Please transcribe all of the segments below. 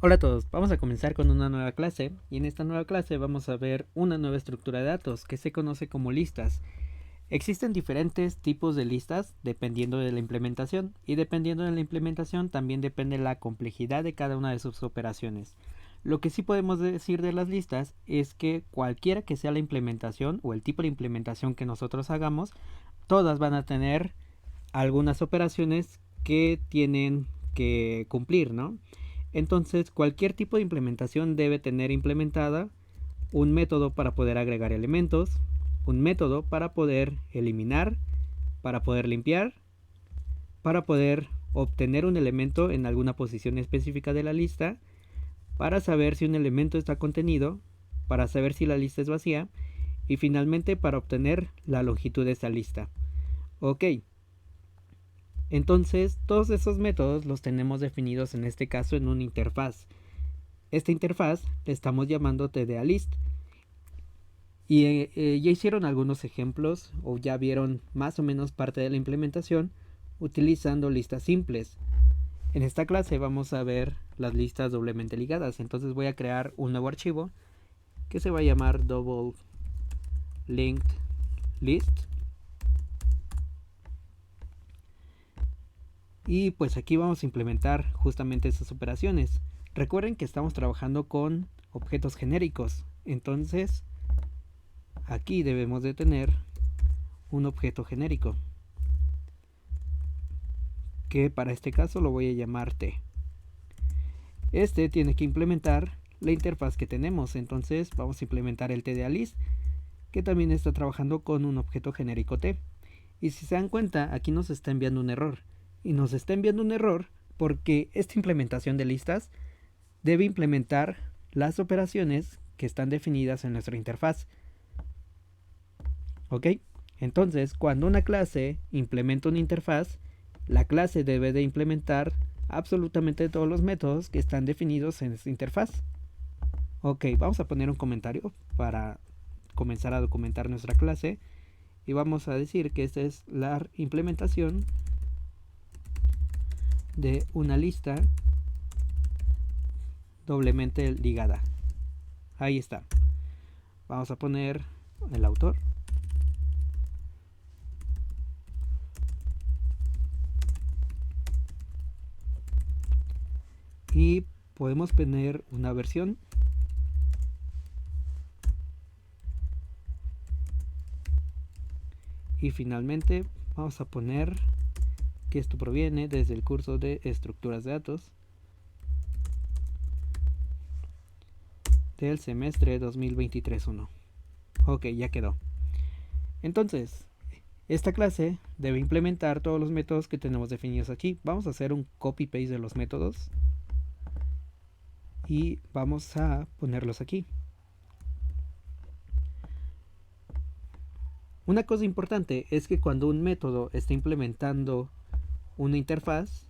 Hola a todos, vamos a comenzar con una nueva clase y en esta nueva clase vamos a ver una nueva estructura de datos que se conoce como listas. Existen diferentes tipos de listas dependiendo de la implementación y dependiendo de la implementación también depende la complejidad de cada una de sus operaciones. Lo que sí podemos decir de las listas es que cualquiera que sea la implementación o el tipo de implementación que nosotros hagamos, todas van a tener algunas operaciones que tienen que cumplir, ¿no? Entonces, cualquier tipo de implementación debe tener implementada un método para poder agregar elementos, un método para poder eliminar, para poder limpiar, para poder obtener un elemento en alguna posición específica de la lista, para saber si un elemento está contenido, para saber si la lista es vacía y finalmente para obtener la longitud de esa lista. Ok, entonces todos esos métodos los tenemos definidos en este caso en una interfaz. Esta interfaz le estamos llamando tdalist. Y ya hicieron algunos ejemplos o ya vieron más o menos parte de la implementación utilizando listas simples. En esta clase vamos a ver las listas doblemente ligadas. Entonces voy a crear un nuevo archivo que se va a llamar double linked list. Y pues aquí vamos a implementar justamente esas operaciones. Recuerden que estamos trabajando con objetos genéricos. Entonces aquí debemos de tener un objeto genérico, que para este caso lo voy a llamar T. Este tiene que implementar la interfaz que tenemos, entonces vamos a implementar el tdalist, que también está trabajando con un objeto genérico T. Y si se dan cuenta, aquí nos está enviando un error. Y nos está enviando un error porque esta implementación de listas debe implementar las operaciones que están definidas en nuestra interfaz. ¿Ok? Entonces, cuando una clase implementa una interfaz, la clase debe de implementar absolutamente todos los métodos que están definidos en esta interfaz. Ok, vamos a poner un comentario para comenzar a documentar nuestra clase y vamos a decir que esta es la implementación de una lista doblemente ligada. Ahí está. Vamos a poner el autor. Y podemos poner una versión. Y finalmente vamos a poner que esto proviene desde el curso de estructuras de datos del semestre 2023-1. Ok, ya quedó. Entonces, esta clase debe implementar todos los métodos que tenemos definidos aquí. Vamos a hacer un copy-paste de los métodos y vamos a ponerlos aquí. Una cosa importante es que cuando un método está implementando una interfaz,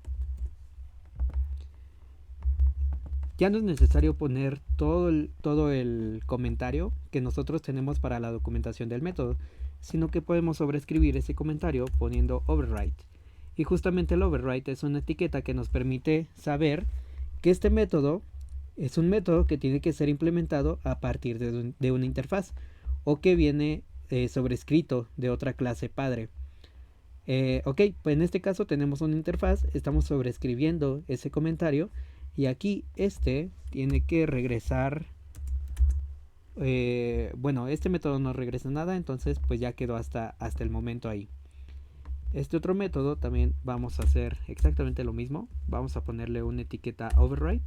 ya no es necesario poner todo el comentario que nosotros tenemos para la documentación del método, sino que podemos sobreescribir ese comentario poniendo override. Y justamente el override es una etiqueta que nos permite saber que este método es un método que tiene que ser implementado a partir de una interfaz o que viene sobrescrito de otra clase padre. Ok, pues en este caso tenemos una interfaz, estamos sobreescribiendo ese comentario y aquí este tiene que regresar. Bueno, este método no regresa nada, entonces pues ya quedó hasta el momento ahí. Este otro método también vamos a hacer exactamente lo mismo. Vamos a ponerle una etiqueta override.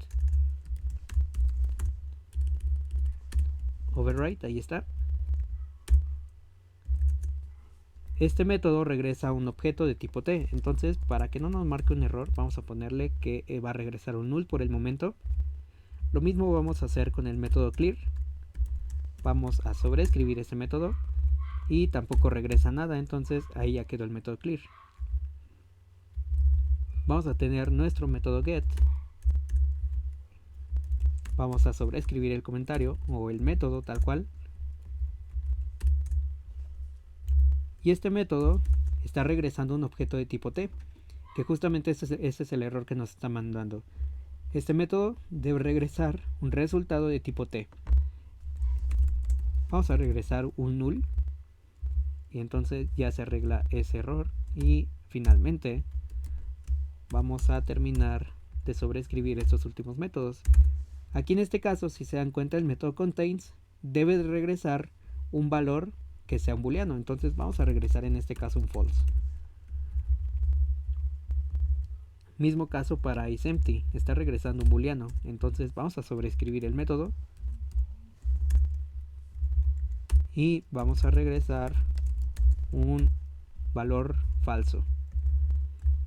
Override, ahí está. Este método regresa un objeto de tipo T. Entonces, para que no nos marque un error, vamos a ponerle que va a regresar un null por el momento. Lo mismo vamos a hacer con el método clear. Vamos a sobreescribir ese método y tampoco regresa nada, entonces ahí ya quedó el método clear. Vamos a tener nuestro método get. Vamos a sobreescribir el comentario o el método tal cual. Y este método está regresando un objeto de tipo T, que justamente ese es el error que nos está mandando. Este método debe regresar un resultado de tipo T. Vamos a regresar un null y entonces ya se arregla ese error y finalmente vamos a terminar de sobreescribir estos últimos métodos. Aquí en este caso, si se dan cuenta, el método contains debe de regresar un valor que sea un booleano, entonces vamos a regresar en este caso un false. Mismo caso para isEmpty, está regresando un booleano, entonces vamos a sobreescribir el método y vamos a regresar un valor falso.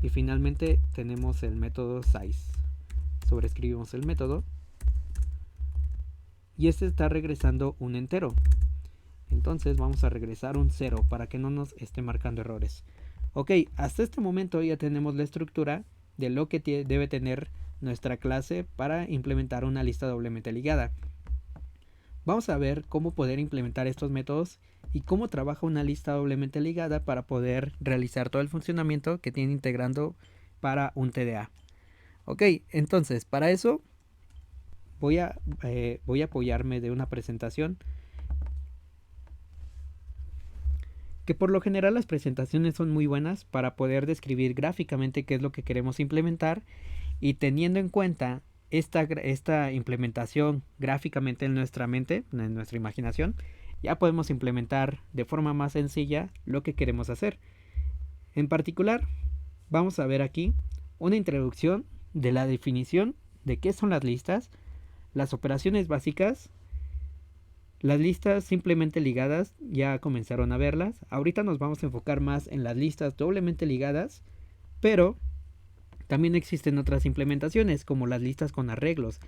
Y finalmente tenemos el método size. Sobreescribimos el método y este está regresando un entero. Entonces vamos a regresar un 0 para que no nos esté marcando errores. Ok, hasta este momento ya tenemos la estructura de lo que debe tener nuestra clase para implementar una lista doblemente ligada. Vamos a ver cómo poder implementar estos métodos y cómo trabaja una lista doblemente ligada para poder realizar todo el funcionamiento que tiene integrando para un TDA. Ok, entonces para eso voy a apoyarme de una presentación que por lo general las presentaciones son muy buenas para poder describir gráficamente qué es lo que queremos implementar y teniendo en cuenta esta implementación gráficamente en nuestra mente, en nuestra imaginación, ya podemos implementar de forma más sencilla lo que queremos hacer. En particular, vamos a ver aquí una introducción de la definición de qué son las listas, las operaciones básicas. Las listas simplemente ligadas ya comenzaron a verlas. Ahorita nos vamos a enfocar más en las listas doblemente ligadas, pero también existen otras implementaciones como las listas con arreglos.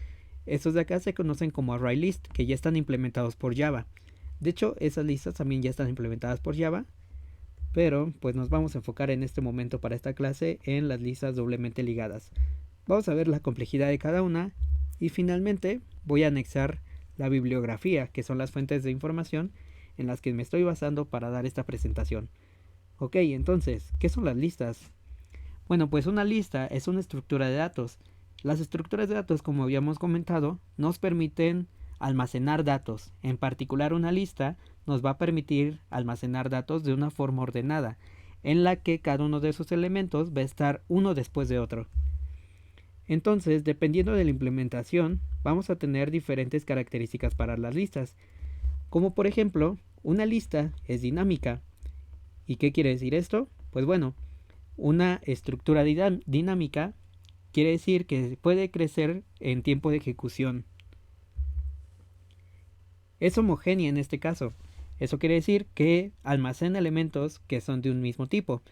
Estos de acá se conocen como ArrayList, que ya están implementados por Java. De hecho, esas listas también ya están implementadas por Java, pero pues nos vamos a enfocar en este momento para esta clase en las listas doblemente ligadas. Vamos a ver la complejidad de cada una y finalmente voy a anexar la bibliografía, que son las fuentes de información en las que me estoy basando para dar esta presentación. Ok, entonces, ¿qué son las listas? Bueno, pues una lista es una estructura de datos. Las estructuras de datos, como habíamos comentado, nos permiten almacenar datos. En particular, una lista nos va a permitir almacenar datos de una forma ordenada, en la que cada uno de esos elementos va a estar uno después de otro. Entonces, dependiendo de la implementación, vamos a tener diferentes características para las listas. Como por ejemplo, una lista es dinámica. ¿Y qué quiere decir esto? Pues bueno, una estructura dinámica quiere decir que puede crecer en tiempo de ejecución. Es homogénea en este caso. Eso quiere decir que almacena elementos que son de un mismo tipo.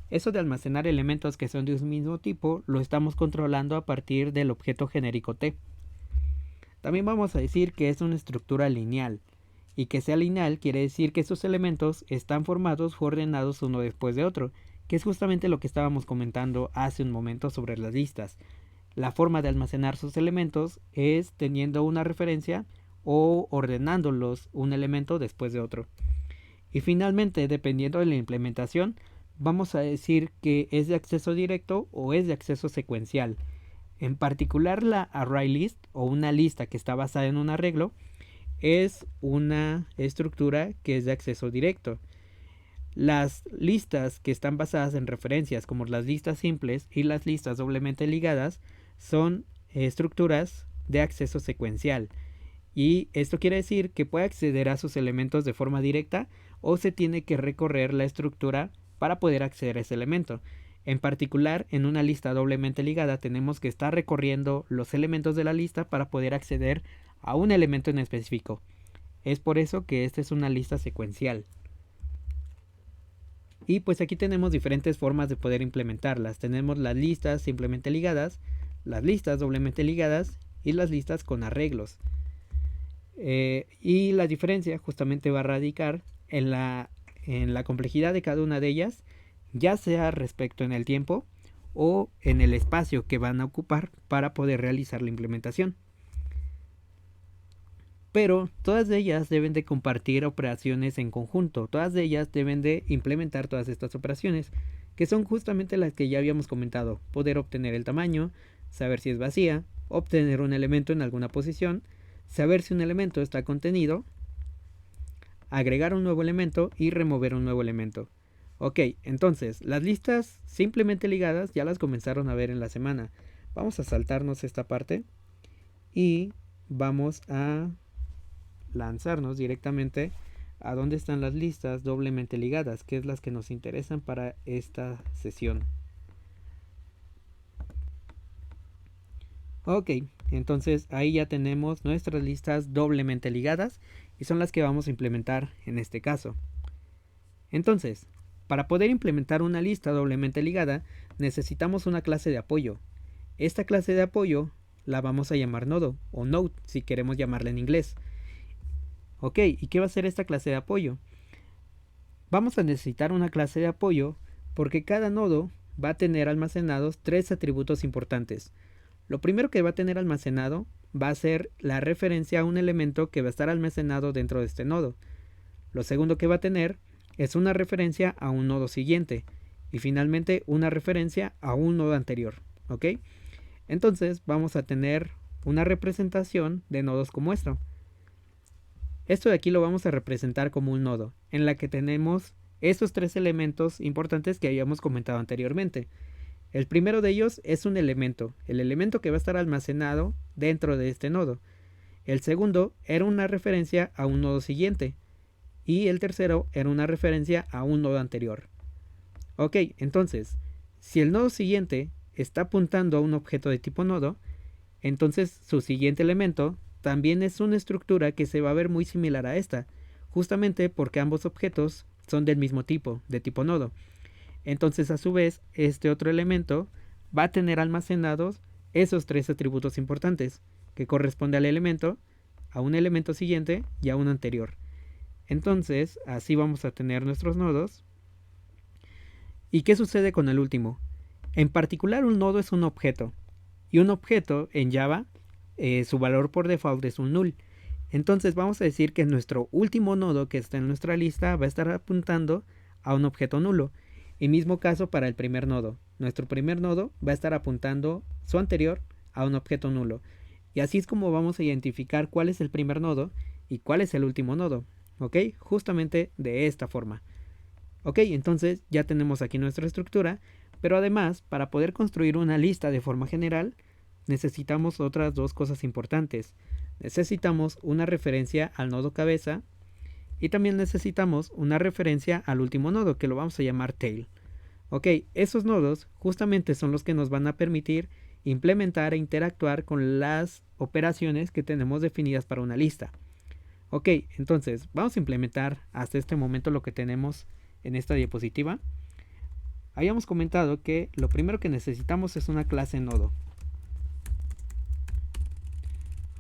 Eso de almacenar elementos que son de un mismo tipo lo estamos controlando a partir del objeto genérico T. También vamos a decir que es una estructura lineal. Y que sea lineal quiere decir que estos elementos están formados o ordenados uno después de otro, que es justamente lo que estábamos comentando hace un momento sobre las listas. La forma de almacenar sus elementos es teniendo una referencia o ordenándolos un elemento después de otro. Y finalmente, dependiendo de la implementación, vamos a decir que es de acceso directo o es de acceso secuencial. En particular, la ArrayList o una lista que está basada en un arreglo es una estructura que es de acceso directo. Las listas que están basadas en referencias, como las listas simples y las listas doblemente ligadas, son estructuras de acceso secuencial. Y esto quiere decir que puede acceder a sus elementos de forma directa o se tiene que recorrer la estructura para poder acceder a ese elemento. En particular, en una lista doblemente ligada tenemos que estar recorriendo los elementos de la lista para poder acceder a un elemento en específico. Es por eso que esta es una lista secuencial. Y pues aquí tenemos diferentes formas de poder implementarlas. Tenemos las listas simplemente ligadas, las listas doblemente ligadas y las listas con arreglos. Y la diferencia justamente va a radicar en la complejidad de cada una de ellas, ya sea respecto en el tiempo o en el espacio que van a ocupar para poder realizar la implementación. Pero todas ellas deben de compartir operaciones en conjunto, todas ellas deben de implementar todas estas operaciones, que son justamente las que ya habíamos comentado: poder obtener el tamaño, saber si es vacía, obtener un elemento en alguna posición, saber si un elemento está contenido, agregar un nuevo elemento y remover un nuevo elemento. Ok, entonces las listas simplemente ligadas ya las comenzaron a ver en la semana. Vamos a saltarnos esta parte y vamos a lanzarnos directamente a dónde están las listas doblemente ligadas, que es las que nos interesan para esta sesión. Ok, entonces ahí ya tenemos nuestras listas doblemente ligadas y son las que vamos a implementar en este caso. Entonces, para poder implementar una lista doblemente ligada, necesitamos una clase de apoyo. Esta clase de apoyo la vamos a llamar nodo o node si queremos llamarla en inglés. Ok, ¿y qué va a ser esta clase de apoyo? Vamos a necesitar una clase de apoyo porque cada nodo va a tener almacenados 3 atributos importantes. Lo primero que va a tener almacenado va a ser la referencia a un elemento que va a estar almacenado dentro de este nodo. Lo segundo que va a tener es una referencia a un nodo siguiente y finalmente una referencia a un nodo anterior. ¿Ok? Entonces vamos a tener una representación de nodos como esto. Esto de aquí lo vamos a representar como un nodo, en la que tenemos esos 3 elementos importantes que habíamos comentado anteriormente. El primero de ellos es un elemento, el elemento que va a estar almacenado dentro de este nodo. El segundo era una referencia a un nodo siguiente. Y el tercero era una referencia a un nodo anterior. Ok, entonces, si el nodo siguiente está apuntando a un objeto de tipo nodo, entonces su siguiente elemento también es una estructura que se va a ver muy similar a esta, justamente porque ambos objetos son del mismo tipo, de tipo nodo. Entonces a su vez, este otro elemento va a tener almacenados esos 3 atributos importantes, que corresponde al elemento, a un elemento siguiente y a un anterior. Entonces, así vamos a tener nuestros nodos. ¿Y qué sucede con el último? En particular, un nodo es un objeto. Y un objeto en Java, su valor por default es un null. Entonces vamos a decir que nuestro último nodo que está en nuestra lista va a estar apuntando a un objeto nulo. Y mismo caso para el primer nodo. Nuestro primer nodo va a estar apuntando su anterior a un objeto nulo. Y así es como vamos a identificar cuál es el primer nodo y cuál es el último nodo. ¿Ok? Justamente de esta forma. Ok, entonces ya tenemos aquí nuestra estructura, pero además, para poder construir una lista de forma general, necesitamos otras 2 cosas importantes. Necesitamos una referencia al nodo cabeza y también necesitamos una referencia al último nodo, que lo vamos a llamar tail. Ok, esos nodos justamente son los que nos van a permitir implementar e interactuar con las operaciones que tenemos definidas para una lista. Ok, entonces vamos a implementar hasta este momento lo que tenemos en esta diapositiva. Habíamos comentado que lo primero que necesitamos es una clase nodo.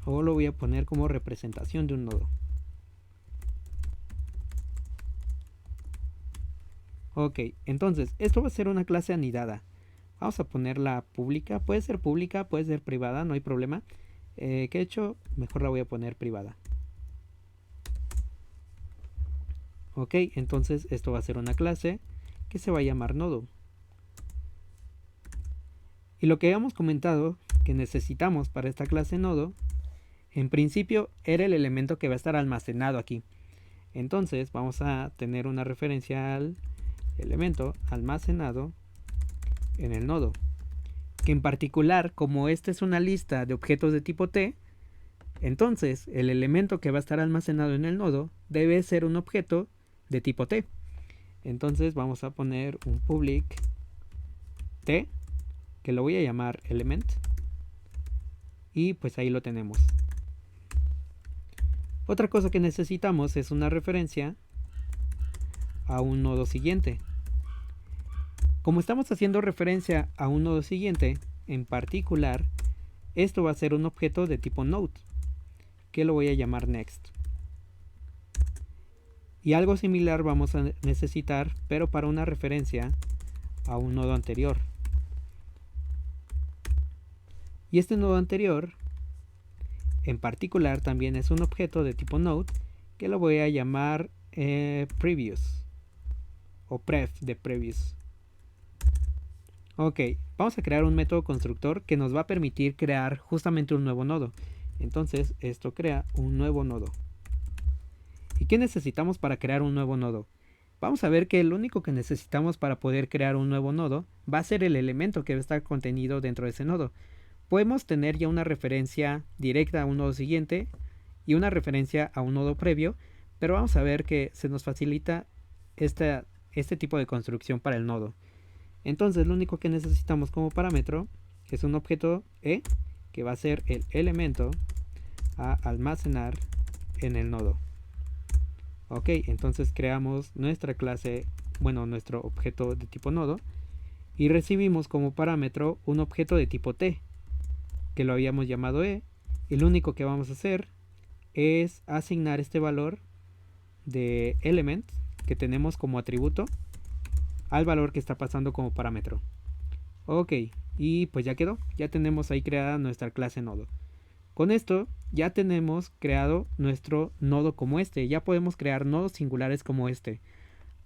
O lo voy a poner como representación de un nodo. Ok, entonces esto va a ser una clase anidada. Vamos a ponerla pública, puede ser privada, no hay problema. ¿Qué he hecho? Mejor la voy a poner privada. Ok, entonces esto va a ser una clase que se va a llamar nodo. Y lo que habíamos comentado que necesitamos para esta clase nodo, en principio era el elemento que va a estar almacenado aquí. Entonces vamos a tener una referencia al elemento almacenado en el nodo. Que en particular, como esta es una lista de objetos de tipo T, entonces el elemento que va a estar almacenado en el nodo debe ser un objeto de tipo T. Entonces vamos a poner un public T, que lo voy a llamar element, y pues ahí lo tenemos. Otra cosa que necesitamos es una referencia a un nodo siguiente. Como estamos haciendo referencia a un nodo siguiente, en particular, esto va a ser un objeto de tipo node, que lo voy a llamar next. Y algo similar vamos a necesitar, pero para una referencia a un nodo anterior. Y este nodo anterior, en particular, también es un objeto de tipo node, que lo voy a llamar previous, o pref de previous. Ok, vamos a crear un método constructor que nos va a permitir crear justamente un nuevo nodo. Entonces esto crea un nuevo nodo. ¿Y qué necesitamos para crear un nuevo nodo? Vamos a ver que lo único que necesitamos para poder crear un nuevo nodo va a ser el elemento que va a estar contenido dentro de ese nodo. Podemos tener ya una referencia directa a un nodo siguiente y una referencia a un nodo previo, pero vamos a ver que se nos facilita este tipo de construcción para el nodo. Entonces lo único que necesitamos como parámetro es un objeto E que va a ser el elemento a almacenar en el nodo. Ok, entonces creamos nuestra clase, bueno, nuestro objeto de tipo nodo y recibimos como parámetro un objeto de tipo T que lo habíamos llamado E, y lo único que vamos a hacer es asignar este valor de element que tenemos como atributo al valor que está pasando como parámetro. Ok, y pues ya quedó, ya tenemos ahí creada nuestra clase nodo. Con esto ya tenemos creado nuestro nodo como este, ya podemos crear nodos singulares como este.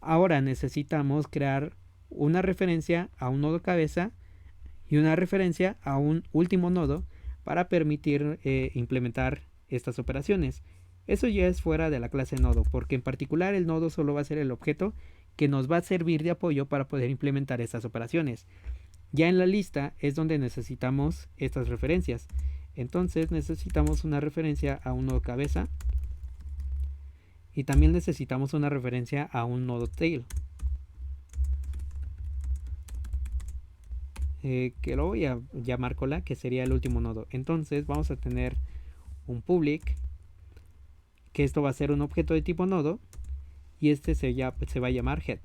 Ahora necesitamos crear una referencia a un nodo cabeza y una referencia a un último nodo para permitir implementar estas operaciones. Eso ya es fuera de la clase nodo, porque en particular el nodo solo va a ser el objeto que nos va a servir de apoyo para poder implementar estas operaciones. Ya en la lista es donde necesitamos estas referencias. Entonces necesitamos una referencia a un nodo cabeza y también necesitamos una referencia a un nodo tail. Que lo voy a llamar cola, que sería el último nodo. Entonces vamos a tener un public, que esto va a ser un objeto de tipo nodo, y este se va a llamar head.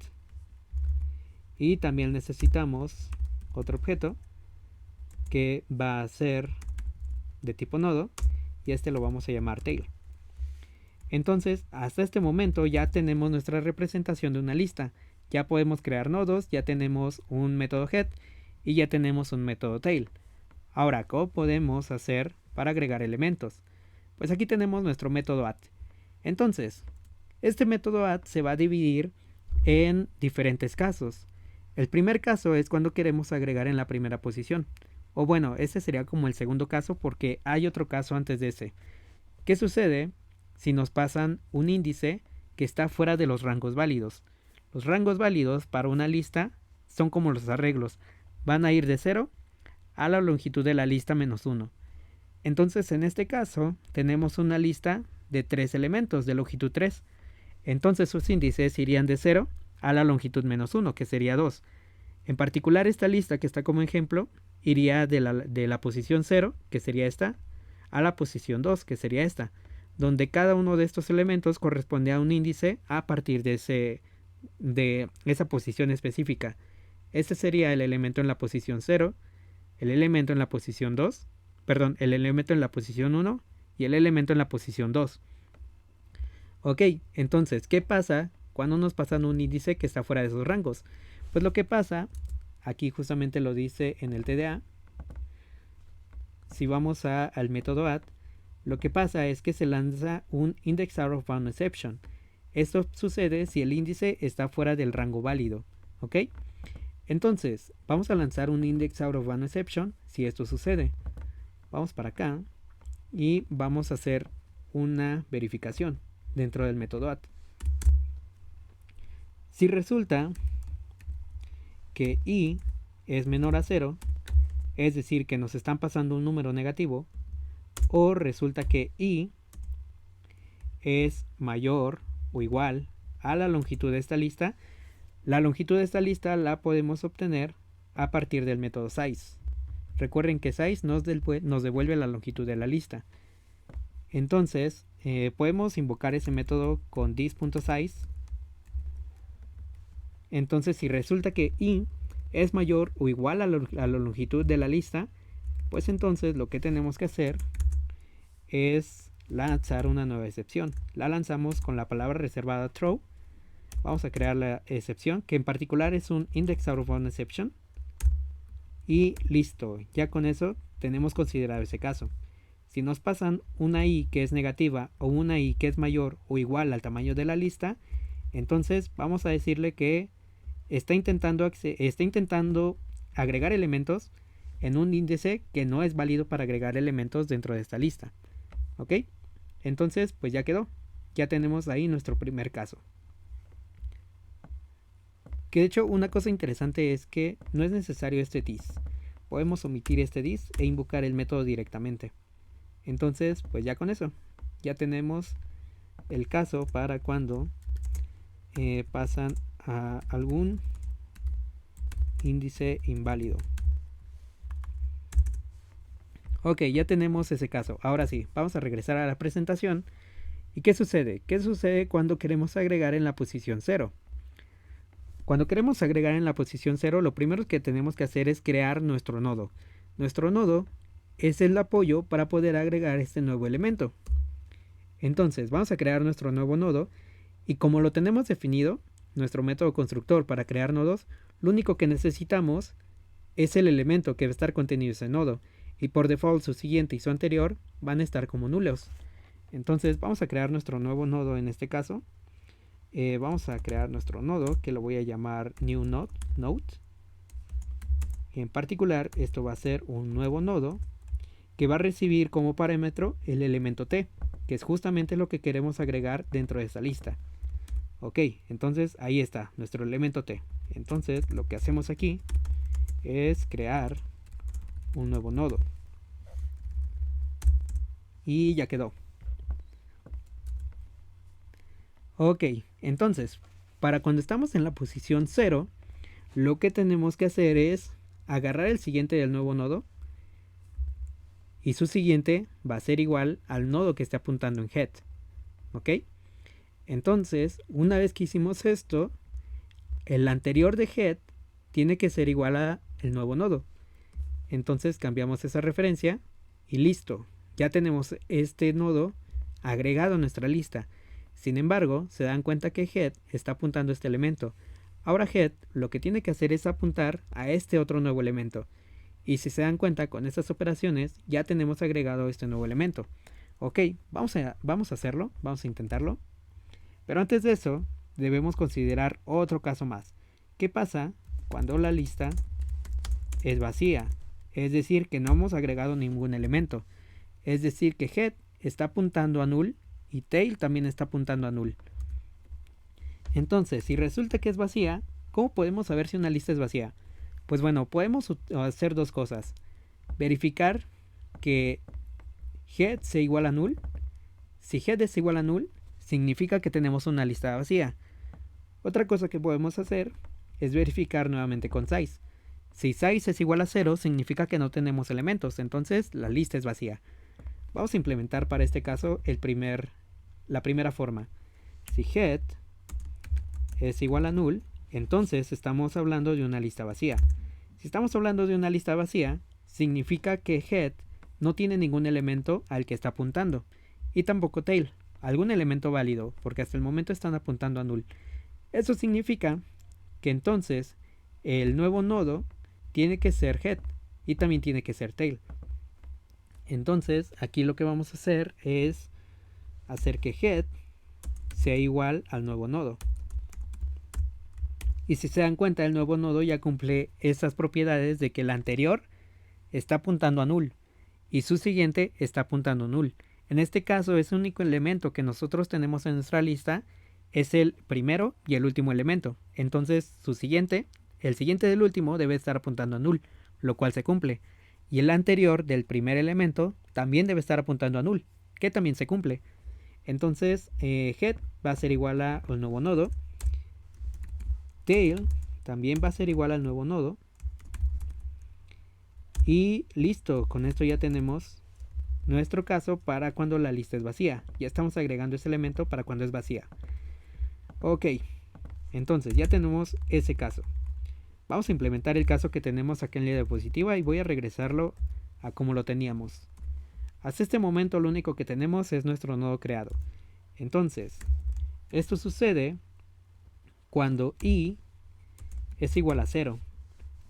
Y también necesitamos otro objeto que va a ser de tipo nodo, y este lo vamos a llamar tail. Entonces, hasta este momento ya tenemos nuestra representación de una lista. Ya podemos crear nodos, ya tenemos un método head y ya tenemos un método tail. Ahora, ¿cómo podemos hacer para agregar elementos? Pues aquí tenemos nuestro método add. Entonces, este método add se va a dividir en diferentes casos. El primer caso es cuando queremos agregar en la primera posición. O bueno, ese sería como el segundo caso porque hay otro caso antes de ese. ¿Qué sucede si nos pasan un índice que está fuera de los rangos válidos? Los rangos válidos para una lista son como los arreglos. Van a ir de 0 a la longitud de la lista menos 1. Entonces en este caso tenemos una lista de 3 elementos de longitud 3. Entonces sus índices irían de 0 a la longitud menos 1, que sería 2. En particular esta lista que está como ejemplo iría de la posición 0, que sería esta, a la posición 2, que sería esta, donde cada uno de estos elementos corresponde a un índice a partir de esa posición específica. Este sería el elemento en la posición 0, el elemento en la posición 2, perdón, el elemento en la posición 1 y el elemento en la posición 2. Ok, entonces, ¿qué pasa cuando nos pasan un índice que está fuera de esos rangos? Pues lo que pasa, aquí justamente lo dice en el TDA, si vamos al método add, lo que pasa es que se lanza un index out of bound exception. Esto sucede si el índice está fuera del rango válido, ¿ok? Entonces, vamos a lanzar un index out of bound exception si esto sucede. Vamos para acá y vamos a hacer una verificación dentro del método add. Si resulta que i es menor a 0, es decir, que nos están pasando un número negativo, o resulta que i es mayor o igual a la longitud de esta lista, la longitud de esta lista la podemos obtener a partir del método size. Recuerden que size nos devuelve la longitud de la lista. Entonces, podemos invocar ese método con this.size. Entonces, si resulta que i es mayor o igual a la longitud de la lista, pues entonces lo que tenemos que hacer es lanzar una nueva excepción. La lanzamos con la palabra reservada throw. Vamos a crear la excepción, que en particular es un index out of bound exception. Y listo, ya con eso tenemos considerado ese caso. Si nos pasan una i que es negativa o una i que es mayor o igual al tamaño de la lista, entonces vamos a decirle que está intentando agregar elementos en un índice que no es válido para agregar elementos dentro de esta lista. ¿Ok? Entonces, pues ya quedó. Ya tenemos ahí nuestro primer caso. Que de hecho una cosa interesante es que no es necesario este this. Podemos omitir este this e invocar el método directamente. Entonces, pues ya con eso, ya tenemos el caso para cuando pasan a algún índice inválido. Ok, ya tenemos ese caso. Ahora sí, vamos a regresar a la presentación. ¿Y qué sucede? ¿Qué sucede cuando queremos agregar en la posición 0? Cuando queremos agregar en la posición 0, lo primero que tenemos que hacer es crear nuestro nodo. Nuestro nodo es el apoyo para poder agregar este nuevo elemento. Entonces, vamos a crear nuestro nuevo nodo y como lo tenemos definido, nuestro método constructor para crear nodos, lo único que necesitamos es el elemento que va a estar contenido en ese nodo y por default su siguiente y su anterior van a estar como nulos. Entonces vamos a crear nuestro nuevo nodo en este caso. Vamos a crear nuestro nodo que lo voy a llamar new node. En particular esto va a ser un nuevo nodo que va a recibir como parámetro el elemento t, que es justamente lo que queremos agregar dentro de esta lista. Ok, entonces ahí está nuestro elemento t. Entonces lo que hacemos aquí es crear un nuevo nodo. Y ya quedó. Ok, entonces, para cuando estamos en la posición 0, lo que tenemos que hacer es agarrar el siguiente del nuevo nodo y su siguiente va a ser igual al nodo que esté apuntando en head. ¿Ok? Entonces, una vez que hicimos esto, el anterior de head tiene que ser igual a el nuevo nodo. Entonces cambiamos esa referencia y listo. Ya tenemos este nodo agregado a nuestra lista. Sin embargo, se dan cuenta que head está apuntando a este elemento. Ahora head lo que tiene que hacer es apuntar a este otro nuevo elemento. Y si se dan cuenta con estas operaciones ya tenemos agregado este nuevo elemento. Ok, vamos a hacerlo, vamos a intentarlo. Pero antes de eso debemos considerar otro caso más. ¿Qué pasa cuando la lista es vacía? Es decir, que no hemos agregado ningún elemento. Es decir, que head está apuntando a null y tail también está apuntando a null. Entonces, si resulta que es vacía, ¿cómo podemos saber si una lista es vacía? Pues bueno, podemos hacer dos cosas. Verificar que head sea igual a null. Si head es igual a null, significa que tenemos una lista vacía. Otra cosa que podemos hacer es verificar nuevamente con size. Si size es igual a 0, significa que no tenemos elementos, entonces la lista es vacía. Vamos a implementar para este caso la primera forma. Si head es igual a null, entonces estamos hablando de una lista vacía. Si estamos hablando de una lista vacía, significa que head no tiene ningún elemento al que está apuntando. Y tampoco tail, algún elemento válido, porque hasta el momento están apuntando a null. Eso significa que entonces el nuevo nodo tiene que ser head y también tiene que ser tail. Entonces aquí lo que vamos a hacer es hacer que head sea igual al nuevo nodo. Y si se dan cuenta, el nuevo nodo ya cumple esas propiedades de que el anterior está apuntando a null y su siguiente está apuntando a null. En este caso, ese único elemento que nosotros tenemos en nuestra lista es el primero y el último elemento. Entonces el siguiente del último debe estar apuntando a null, lo cual se cumple. Y el anterior del primer elemento también debe estar apuntando a null, que también se cumple. Entonces head va a ser igual al nuevo nodo. Tail también va a ser igual al nuevo nodo. Y listo, con esto ya tenemos nuestro caso para cuando la lista es vacía. Ya estamos agregando ese elemento para cuando es vacía. Ok, entonces ya tenemos ese caso. Vamos a implementar el caso que tenemos aquí en la diapositiva y voy a regresarlo a como lo teníamos. Hasta este momento lo único que tenemos es nuestro nodo creado. Entonces, esto sucede cuando i es igual a 0.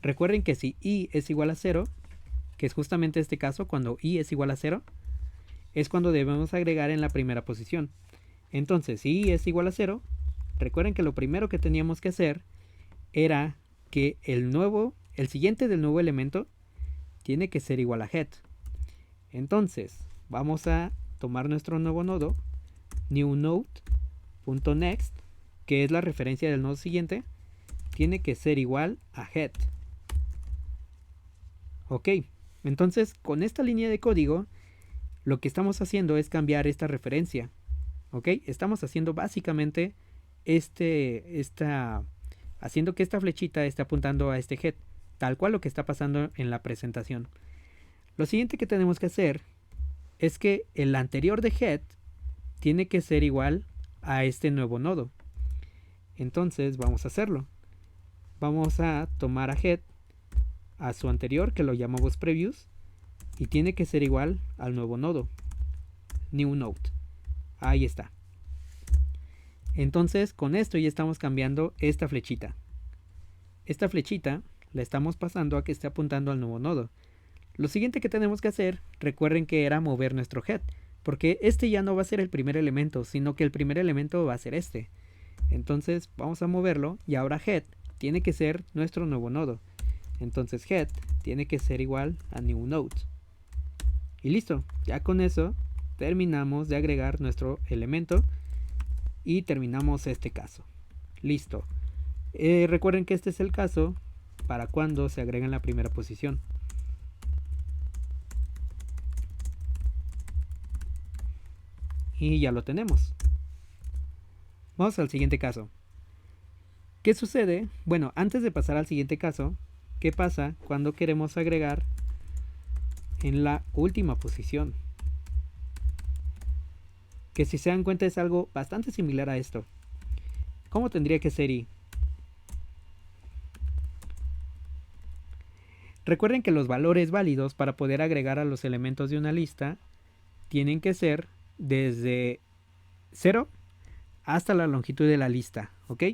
Recuerden que si i es igual a 0, que es justamente este caso, cuando i es igual a 0, es cuando debemos agregar en la primera posición. Entonces, si i es igual a 0, recuerden que lo primero que teníamos que hacer era que el el siguiente del nuevo elemento tiene que ser igual a head. Entonces, vamos a tomar nuestro nuevo nodo, newNode.next, que es la referencia del nodo siguiente, tiene que ser igual a head. Ok, entonces con esta línea de código, lo que estamos haciendo es cambiar esta referencia. Ok, estamos haciendo básicamente haciendo que esta flechita esté apuntando a este head, tal cual lo que está pasando en la presentación. Lo siguiente que tenemos que hacer es que el anterior de head tiene que ser igual a este nuevo nodo. Entonces vamos a hacerlo. Vamos a tomar a head, a su anterior, que lo llamamos previous, y tiene que ser igual al nuevo nodo, new node. Ahí está. Entonces con esto ya estamos cambiando esta flechita. Esta flechita la estamos pasando a que esté apuntando al nuevo nodo. Lo siguiente que tenemos que hacer, recuerden que era mover nuestro head, porque este ya no va a ser el primer elemento, sino que el primer elemento va a ser este. Entonces vamos a moverlo y ahora head tiene que ser nuestro nuevo nodo. Entonces head tiene que ser igual a new node. Y listo, ya con eso terminamos de agregar nuestro elemento y terminamos este caso. Listo. Recuerden que este es el caso para cuando se agrega en la primera posición. Y ya lo tenemos. Vamos al siguiente caso. ¿Qué sucede? Bueno, antes de pasar al siguiente caso, ¿qué pasa cuando queremos agregar en la última posición? Que si se dan cuenta es algo bastante similar a esto. ¿Cómo tendría que ser i? Recuerden que los valores válidos para poder agregar a los elementos de una lista tienen que ser desde 0 hasta la longitud de la lista, ¿ok?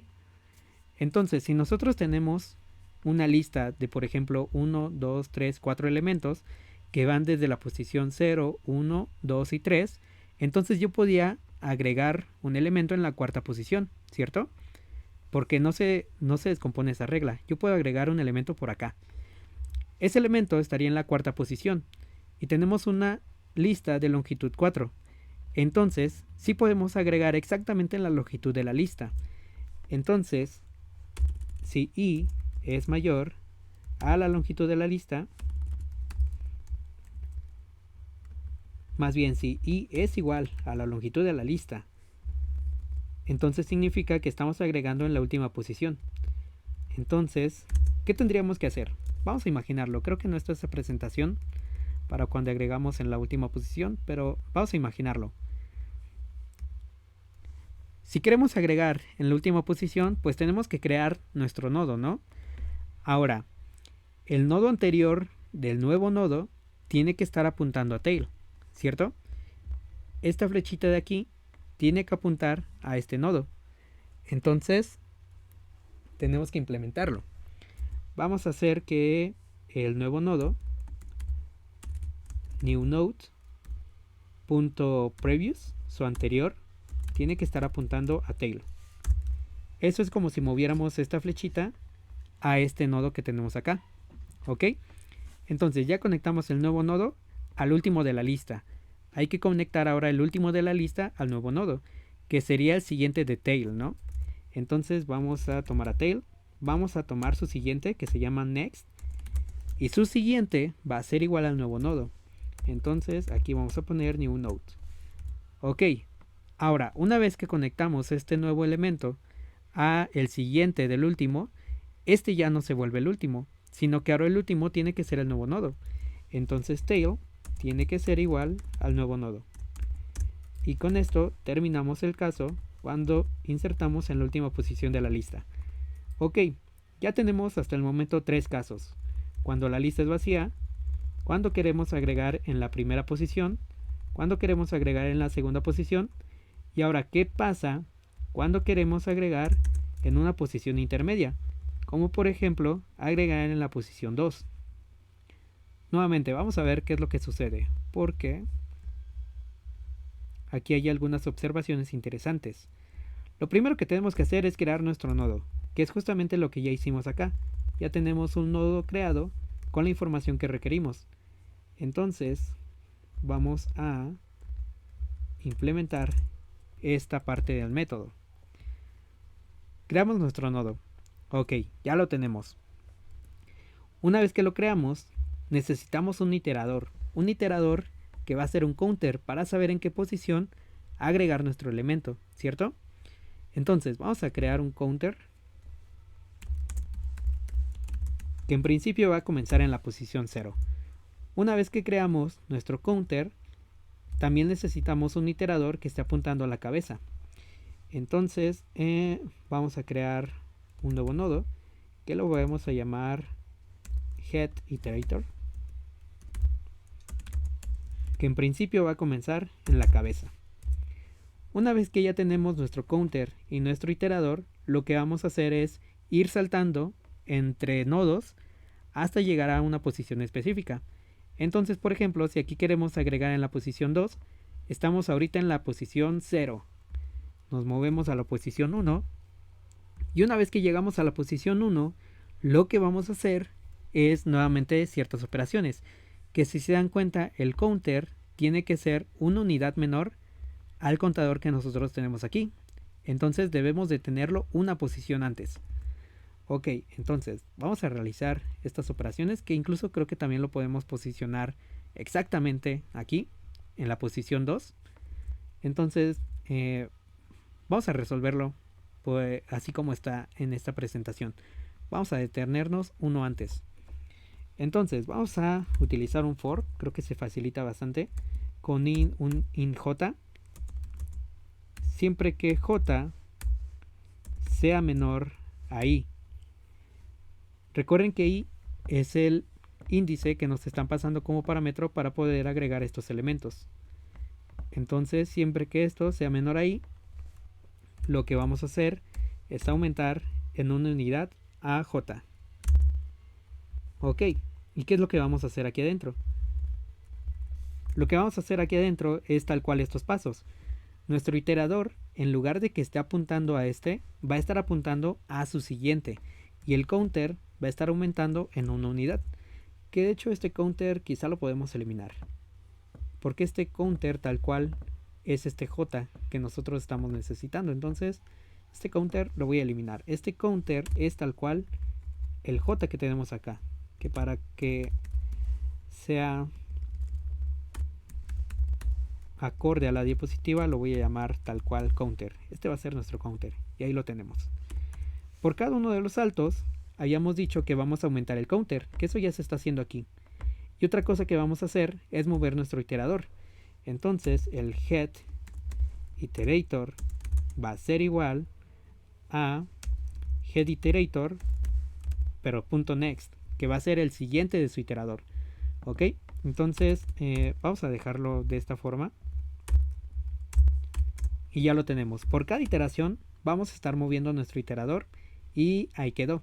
Entonces, si nosotros tenemos una lista de, por ejemplo, 1, 2, 3, 4 elementos que van desde la posición 0, 1, 2 y 3, entonces yo podía agregar un elemento en la cuarta posición, ¿cierto? Porque no se descompone esa regla. Yo puedo agregar un elemento por acá. Ese elemento estaría en la cuarta posición y tenemos una lista de longitud 4. Entonces, sí podemos agregar exactamente en la longitud de la lista. Entonces, si i es mayor a la longitud de la lista, más bien si i es igual a la longitud de la lista, entonces significa que estamos agregando en la última posición. Entonces, ¿qué tendríamos que hacer? Vamos a imaginarlo. Creo que no está esa presentación para cuando agregamos en la última posición, pero vamos a imaginarlo. Si queremos agregar en la última posición, pues tenemos que crear nuestro nodo, ¿no? Ahora, el nodo anterior del nuevo nodo tiene que estar apuntando a tail, ¿cierto? Esta flechita de aquí tiene que apuntar a este nodo. Entonces, tenemos que implementarlo. Vamos a hacer que el nuevo nodo, newNode.previous, su anterior, tiene que estar apuntando a tail. Eso es como si moviéramos esta flechita a este nodo que tenemos acá. ¿Ok? Entonces ya conectamos el nuevo nodo al último de la lista. Hay que conectar ahora el último de la lista al nuevo nodo, que sería el siguiente de tail, ¿no? Entonces vamos a tomar a tail, vamos a tomar su siguiente que se llama next, y su siguiente va a ser igual al nuevo nodo. Entonces aquí vamos a poner new node. Ok, ahora una vez que conectamos este nuevo elemento a el siguiente del último, este ya no se vuelve el último, sino que ahora el último tiene que ser el nuevo nodo. Entonces tail tiene que ser igual al nuevo nodo. Y con esto terminamos el caso cuando insertamos en la última posición de la lista. Ok, ya tenemos hasta el momento 3 casos. Cuando la lista es vacía, cuando queremos agregar en la primera posición, cuando queremos agregar en la segunda posición, y ahora ¿qué pasa cuando queremos agregar en una posición intermedia? Como por ejemplo agregar en la posición 2. Nuevamente vamos a ver qué es lo que sucede, porque aquí hay algunas observaciones interesantes. Lo primero que tenemos que hacer es crear nuestro nodo, que es justamente lo que ya hicimos acá. ya tenemos un nodo creado con la información que requerimos. Entonces vamos a implementar esta parte del método. Creamos nuestro nodo. Ok, ya lo tenemos. Una vez que lo creamos, necesitamos un iterador. Un iterador que va a ser un counter para saber en qué posición agregar nuestro elemento, ¿cierto? Entonces vamos a crear un counter que en principio va a comenzar en la posición 0. Una vez que creamos nuestro counter, también necesitamos un iterador que esté apuntando a la cabeza. Entonces vamos a crear un nuevo nodo que lo vamos a llamar headIterator, que en principio va a comenzar en la cabeza. Una vez que ya tenemos nuestro counter y nuestro iterador, lo que vamos a hacer es ir saltando entre nodos hasta llegar a una posición específica. Entonces, por ejemplo, si aquí queremos agregar en la posición 2, estamos ahorita en la posición 0. Nos movemos a la posición 1. Y una vez que llegamos a la posición 1, lo que vamos a hacer es nuevamente ciertas operaciones. Que si se dan cuenta, el counter tiene que ser una unidad menor al contador que nosotros tenemos aquí. Entonces debemos de tenerlo una posición antes. Ok, entonces vamos a realizar estas operaciones, que incluso creo que también lo podemos posicionar exactamente aquí, en la posición 2. Entonces vamos a resolverlo pues, así como está en esta presentación. Vamos a detenernos uno antes. Entonces vamos a utilizar un for, creo que se facilita bastante, con un j, siempre que j sea menor a i. Recuerden que i es el índice que nos están pasando como parámetro para poder agregar estos elementos. Entonces siempre que esto sea menor a i, lo que vamos a hacer es aumentar en una unidad a j. Ok, ¿y qué es lo que vamos a hacer aquí adentro? Lo que vamos a hacer aquí adentro es tal cual estos pasos. Nuestro iterador, en lugar de que esté apuntando a este, va a estar apuntando a su siguiente. Y el counter va a estar aumentando en una unidad. Que de hecho este counter quizá lo podemos eliminar. Porque este counter tal cual es este j que nosotros estamos necesitando. Entonces este counter lo voy a eliminar. Este counter es tal cual el j que tenemos acá. Que para que sea acorde a la diapositiva lo voy a llamar tal cual counter. Este va a ser nuestro counter y ahí lo tenemos. Por cada uno de los saltos habíamos dicho que vamos a aumentar el counter, que eso ya se está haciendo aquí. Y otra cosa que vamos a hacer es mover nuestro iterador. Entonces el head iterator va a ser igual a head iterator pero .next, que va a ser el siguiente de su iterador. Ok, entonces vamos a dejarlo de esta forma y ya lo tenemos. Por cada iteración vamos a estar moviendo nuestro iterador y ahí quedó.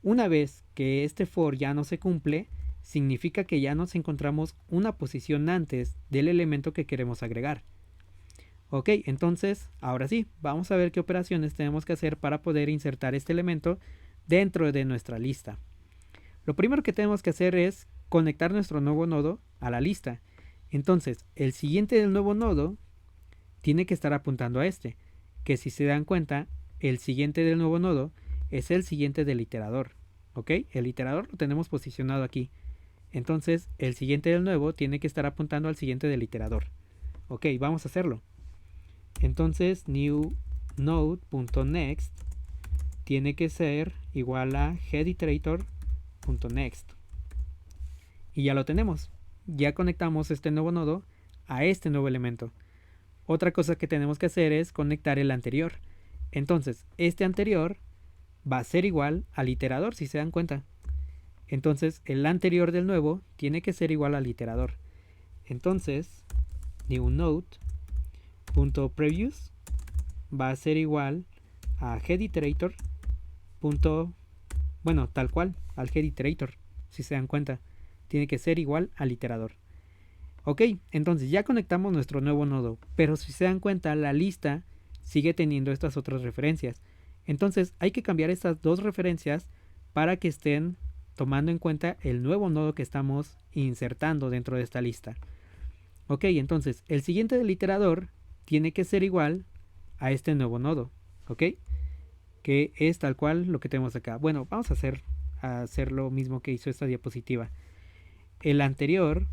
Una vez que este for ya no se cumple, significa que ya nos encontramos una posición antes del elemento que queremos agregar. Ok, entonces ahora sí, vamos a ver qué operaciones tenemos que hacer para poder insertar este elemento dentro de nuestra lista. Lo primero que tenemos que hacer es conectar nuestro nuevo nodo a la lista. Entonces, el siguiente del nuevo nodo tiene que estar apuntando a este, que si se dan cuenta, el siguiente del nuevo nodo es el siguiente del iterador. ¿Ok? El iterador lo tenemos posicionado aquí. Entonces, el siguiente del nuevo tiene que estar apuntando al siguiente del iterador. Ok, vamos a hacerlo. Entonces, new node.next tiene que ser igual a headIterator.next. Y ya lo tenemos. Ya conectamos este nuevo nodo a este nuevo elemento. Otra cosa que tenemos que hacer es conectar el anterior. Entonces, este anterior va a ser igual al iterador, si se dan cuenta. Entonces, el anterior del nuevo tiene que ser igual al iterador. Entonces, new node.previous va a ser igual a headIterator. Bueno, tal cual, al headIterator, si se dan cuenta. Tiene que ser igual al iterador. Ok, entonces ya conectamos nuestro nuevo nodo, pero si se dan cuenta, la lista sigue teniendo estas otras referencias. Entonces hay que cambiar estas dos referencias para que estén tomando en cuenta el nuevo nodo que estamos insertando dentro de esta lista. Ok, entonces el siguiente del iterador tiene que ser igual a este nuevo nodo, ok, que es tal cual lo que tenemos acá. Bueno, vamos a hacer lo mismo que hizo esta diapositiva. El anterior,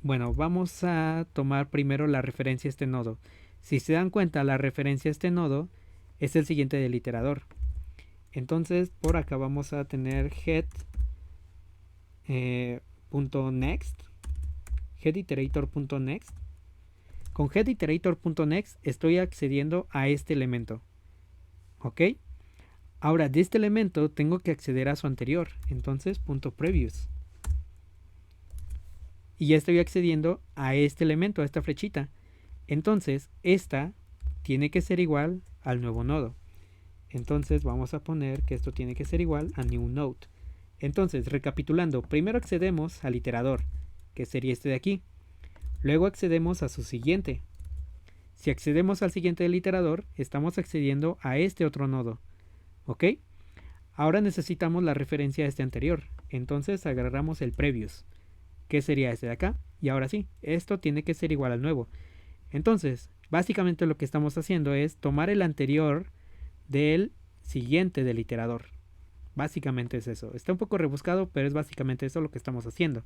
bueno, vamos a tomar primero la referencia a este nodo. Si se dan cuenta, la referencia a este nodo es el siguiente del iterador. Entonces por acá vamos a tener head.next, headIterator.next. Con headIterator.next estoy accediendo a este elemento. ¿Ok? Ahora de este elemento tengo que acceder a su anterior. Entonces .previous. Y ya estoy accediendo a este elemento, a esta flechita. Entonces esta tiene que ser igual al nuevo nodo. Entonces vamos a poner que esto tiene que ser igual a new node. Entonces, recapitulando, primero accedemos al iterador, que sería este de aquí. Luego accedemos a su siguiente. Si accedemos al siguiente del iterador, estamos accediendo a este otro nodo. ¿Ok? Ahora necesitamos la referencia a este anterior. Entonces agarramos el previous, que sería este de acá. Y ahora sí, esto tiene que ser igual al nuevo. Entonces, básicamente lo que estamos haciendo es tomar el anterior del siguiente del iterador. Básicamente es eso. Está un poco rebuscado, pero es básicamente eso lo que estamos haciendo.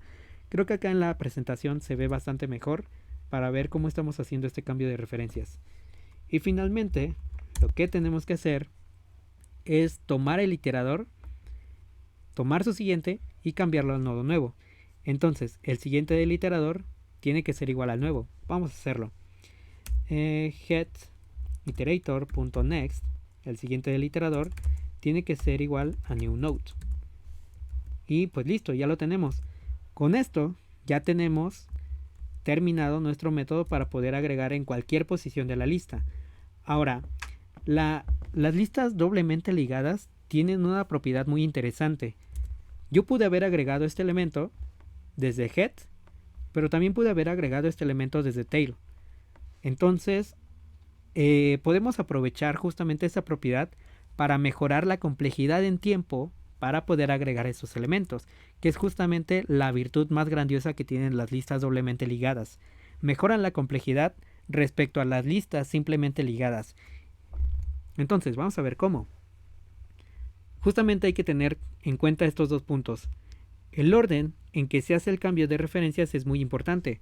Creo que acá en la presentación se ve bastante mejor para ver cómo estamos haciendo este cambio de referencias. Y finalmente, lo que tenemos que hacer es tomar el iterador, tomar su siguiente y cambiarlo al nodo nuevo. Entonces, el siguiente del iterador tiene que ser igual al nuevo. Vamos a hacerlo. headIterator.next, el siguiente del iterador, tiene que ser igual a new node. Y pues listo, ya lo tenemos. Con esto ya tenemos terminado nuestro método para poder agregar en cualquier posición de la lista. Ahora, las listas doblemente ligadas tienen una propiedad muy interesante. Yo pude haber agregado este elemento desde head, pero también pude haber agregado este elemento desde tail. Entonces, podemos aprovechar justamente esa propiedad para mejorar la complejidad en tiempo para poder agregar estos elementos, que es justamente la virtud más grandiosa que tienen las listas doblemente ligadas. Mejoran la complejidad respecto a las listas simplemente ligadas. Entonces, vamos a ver cómo. Justamente hay que tener en cuenta estos dos puntos. El orden en que se hace el cambio de referencias es muy importante.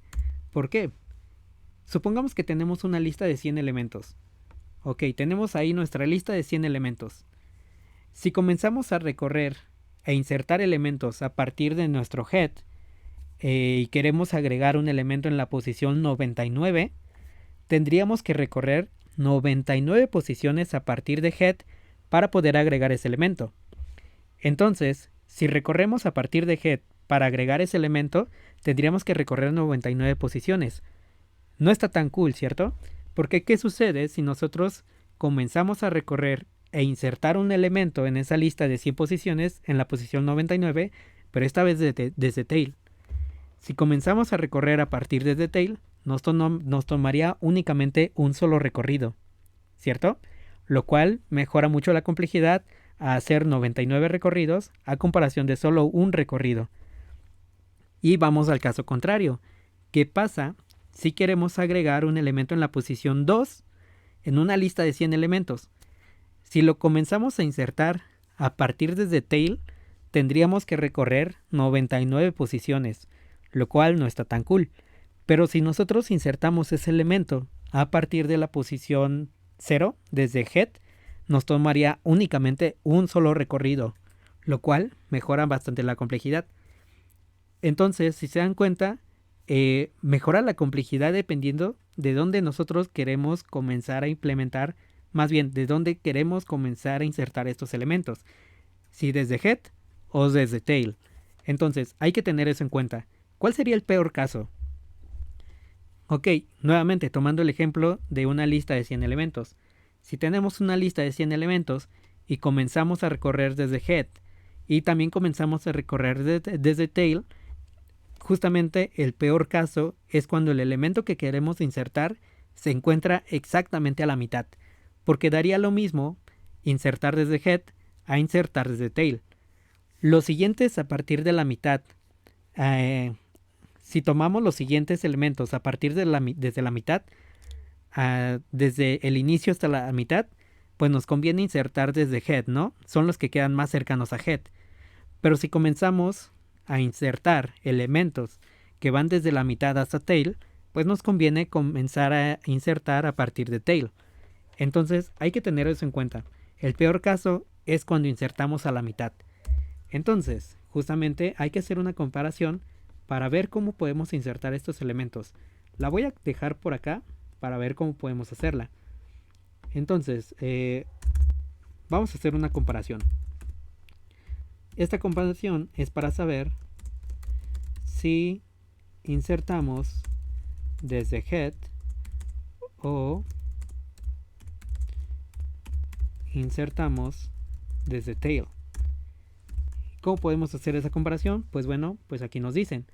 ¿Por qué? Supongamos que tenemos una lista de 100 elementos. Ok, tenemos ahí nuestra lista de 100 elementos. Si comenzamos a recorrer e insertar elementos a partir de nuestro head y queremos agregar un elemento en la posición 99, tendríamos que recorrer 99 posiciones a partir de head para poder agregar ese elemento. Entonces, si recorremos a partir de head para agregar ese elemento, tendríamos que recorrer 99 posiciones. No está tan cool, ¿cierto? Porque ¿qué sucede si nosotros comenzamos a recorrer e insertar un elemento en esa lista de 100 posiciones en la posición 99, pero esta vez desde tail? Si comenzamos a recorrer a partir desde tail, nos tomaría únicamente un solo recorrido, ¿cierto? Lo cual mejora mucho la complejidad a hacer 99 recorridos a comparación de solo un recorrido. Y vamos al caso contrario. ¿Qué pasa si queremos agregar un elemento en la posición 2 en una lista de 100 elementos? Si lo comenzamos a insertar a partir desde tail, tendríamos que recorrer 99 posiciones, lo cual no está tan cool. Pero si nosotros insertamos ese elemento a partir de la posición 0, desde head, nos tomaría únicamente un solo recorrido, lo cual mejora bastante la complejidad. Entonces, si se dan cuenta, mejora la complejidad dependiendo de dónde nosotros queremos comenzar a implementar, más bien de dónde queremos comenzar a insertar estos elementos, si desde head o desde tail. Entonces hay que tener eso en cuenta. ¿Cuál sería el peor caso? Ok, nuevamente tomando el ejemplo de una lista de 100 elementos. Si tenemos una lista de 100 elementos y comenzamos a recorrer desde head y también comenzamos a recorrer desde tail, justamente el peor caso es cuando el elemento que queremos insertar se encuentra exactamente a la mitad, porque daría lo mismo insertar desde head a insertar desde tail. Los siguientes a partir de la mitad. Si tomamos los siguientes elementos a partir de desde la mitad, desde el inicio hasta la mitad, pues nos conviene insertar desde head, ¿no? Son los que quedan más cercanos a head. Pero si comenzamos a insertar elementos que van desde la mitad hasta tail, pues nos conviene comenzar a insertar a partir de tail. Entonces hay que tener eso en cuenta. El peor caso es cuando insertamos a la mitad. Entonces, justamente hay que hacer una comparación para ver cómo podemos insertar estos elementos. La voy a dejar por acá para ver cómo podemos hacerla. Entonces, vamos a hacer una comparación. Esta comparación es para saber si insertamos desde head o insertamos desde tail. ¿Cómo podemos hacer esa comparación? Pues bueno, pues aquí nos dicen,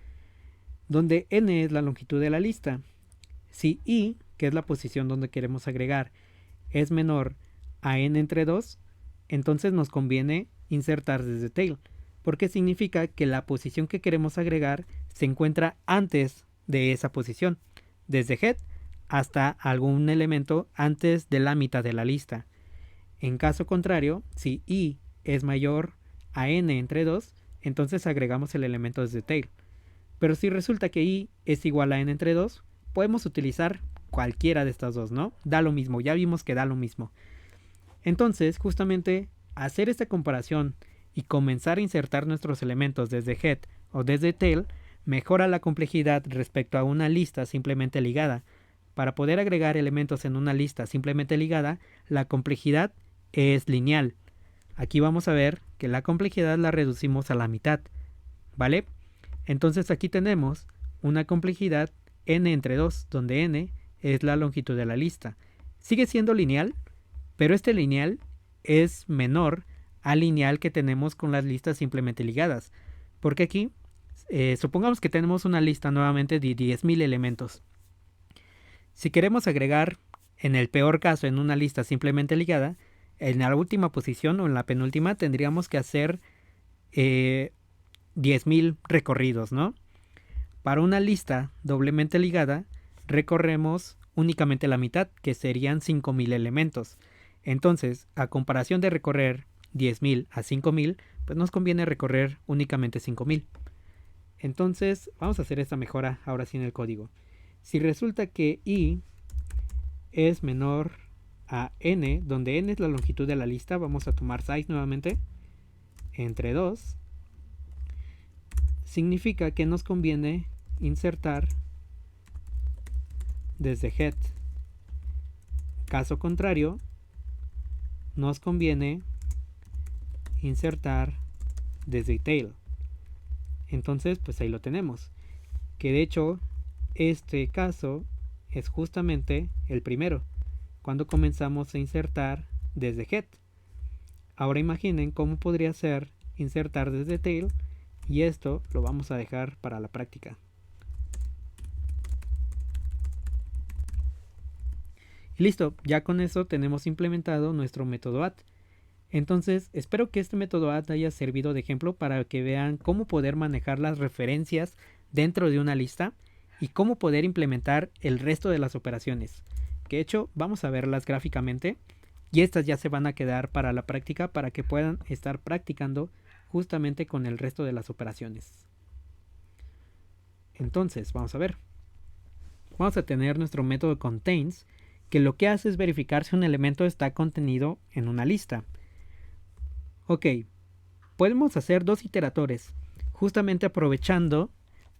donde n es la longitud de la lista. Si i, que es la posición donde queremos agregar, es menor a n entre 2, entonces nos conviene insertar desde tail, porque significa que la posición que queremos agregar se encuentra antes de esa posición, desde head hasta algún elemento antes de la mitad de la lista. En caso contrario, si i es mayor a n entre 2, entonces agregamos el elemento desde tail. Pero si resulta que i es igual a n entre 2, podemos utilizar cualquiera de estas dos, ¿no? Da lo mismo, ya vimos que da lo mismo. Entonces, justamente, hacer esta comparación y comenzar a insertar nuestros elementos desde head o desde tail mejora la complejidad respecto a una lista simplemente ligada. Para poder agregar elementos en una lista simplemente ligada, la complejidad es lineal. Aquí vamos a ver que la complejidad la reducimos a la mitad, ¿vale? Entonces aquí tenemos una complejidad n entre 2, donde n es la longitud de la lista. Sigue siendo lineal, pero este lineal es menor al lineal que tenemos con las listas simplemente ligadas. Porque aquí, supongamos que tenemos una lista nuevamente de 10.000 elementos. Si queremos agregar, en el peor caso, en una lista simplemente ligada, en la última posición o en la penúltima tendríamos que hacer 10.000 recorridos, ¿no? Para una lista doblemente ligada, recorremos únicamente la mitad, que serían 5.000 elementos. Entonces, a comparación de recorrer 10.000 a 5.000, pues nos conviene recorrer únicamente 5.000. Entonces, vamos a hacer esta mejora ahora sí en el código. Si resulta que i es menor a n, donde n es la longitud de la lista, vamos a tomar size nuevamente, entre 2, significa que nos conviene insertar desde head. Caso contrario, nos conviene insertar desde tail. Entonces, pues ahí lo tenemos. Que de hecho, este caso es justamente el primero, cuando comenzamos a insertar desde head. Ahora imaginen cómo podría ser insertar desde tail, y esto lo vamos a dejar para la práctica. Y listo, ya con eso tenemos implementado nuestro método add. Entonces, espero que este método add haya servido de ejemplo para que vean cómo poder manejar las referencias dentro de una lista y cómo poder implementar el resto de las operaciones. Que de hecho, vamos a verlas gráficamente y estas ya se van a quedar para la práctica para que puedan estar practicando justamente con el resto de las operaciones. Entonces, vamos a ver. Vamos a tener nuestro método contains, que lo que hace es verificar si un elemento está contenido en una lista. Ok, podemos hacer dos iteradores, justamente aprovechando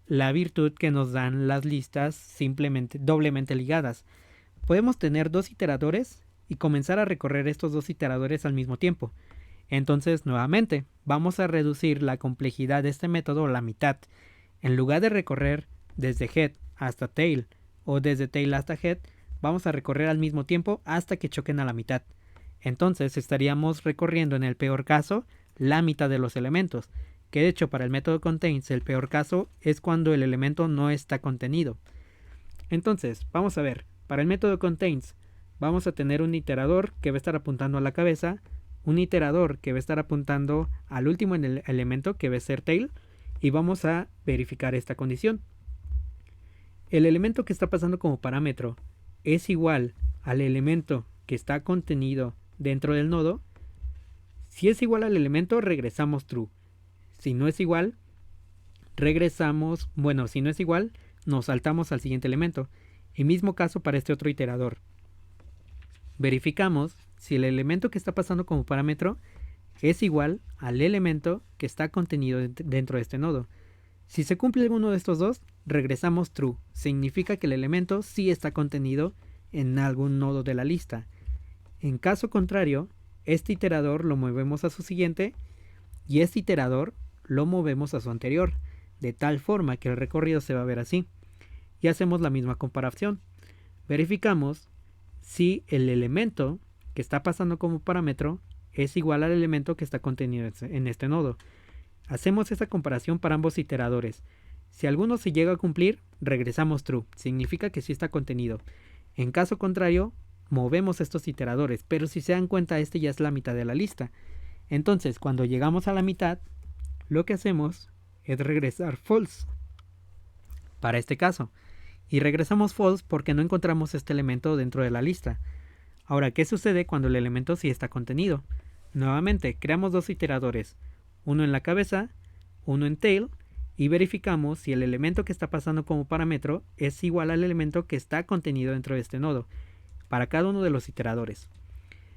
la virtud que nos dan las listas simplemente doblemente ligadas. Podemos tener dos iteradores y comenzar a recorrer estos dos iteradores al mismo tiempo. Entonces, nuevamente, vamos a reducir la complejidad de este método a la mitad. En lugar de recorrer desde head hasta tail o desde tail hasta head, vamos a recorrer al mismo tiempo hasta que choquen a la mitad. Entonces estaríamos recorriendo en el peor caso la mitad de los elementos, que de hecho para el método contains el peor caso es cuando el elemento no está contenido. Entonces, vamos a ver, para el método contains vamos a tener un iterador que va a estar apuntando a la cabeza un iterador que va a estar apuntando al último elemento, que va a ser tail, y vamos a verificar esta condición. El elemento que está pasando como parámetro es igual al elemento que está contenido dentro del nodo. Si es igual al elemento, regresamos true. Si no es igual, si no es igual, nos saltamos al siguiente elemento. Y mismo caso para este otro iterador. Verificamos si el elemento que está pasando como parámetro es igual al elemento que está contenido dentro de este nodo. Si se cumple alguno de estos dos, regresamos true. Significa que el elemento sí está contenido en algún nodo de la lista. En caso contrario, este iterador lo movemos a su siguiente y este iterador lo movemos a su anterior, de tal forma que el recorrido se va a ver así. Y hacemos la misma comparación. Verificamos si el elemento que está pasando como parámetro es igual al elemento que está contenido en este nodo. Hacemos esa comparación para ambos iteradores. Si alguno se llega a cumplir, regresamos true. Significa que sí está contenido. En caso contrario, movemos estos iteradores. Pero si se dan cuenta, este ya es la mitad de la lista. Entonces, cuando llegamos a la mitad, lo que hacemos es regresar false. Para este caso. Y regresamos false porque no encontramos este elemento dentro de la lista. Ahora, ¿qué sucede cuando el elemento sí está contenido? Nuevamente, creamos dos iteradores. Uno en la cabeza, uno en tail, y verificamos si el elemento que está pasando como parámetro es igual al elemento que está contenido dentro de este nodo, para cada uno de los iteradores.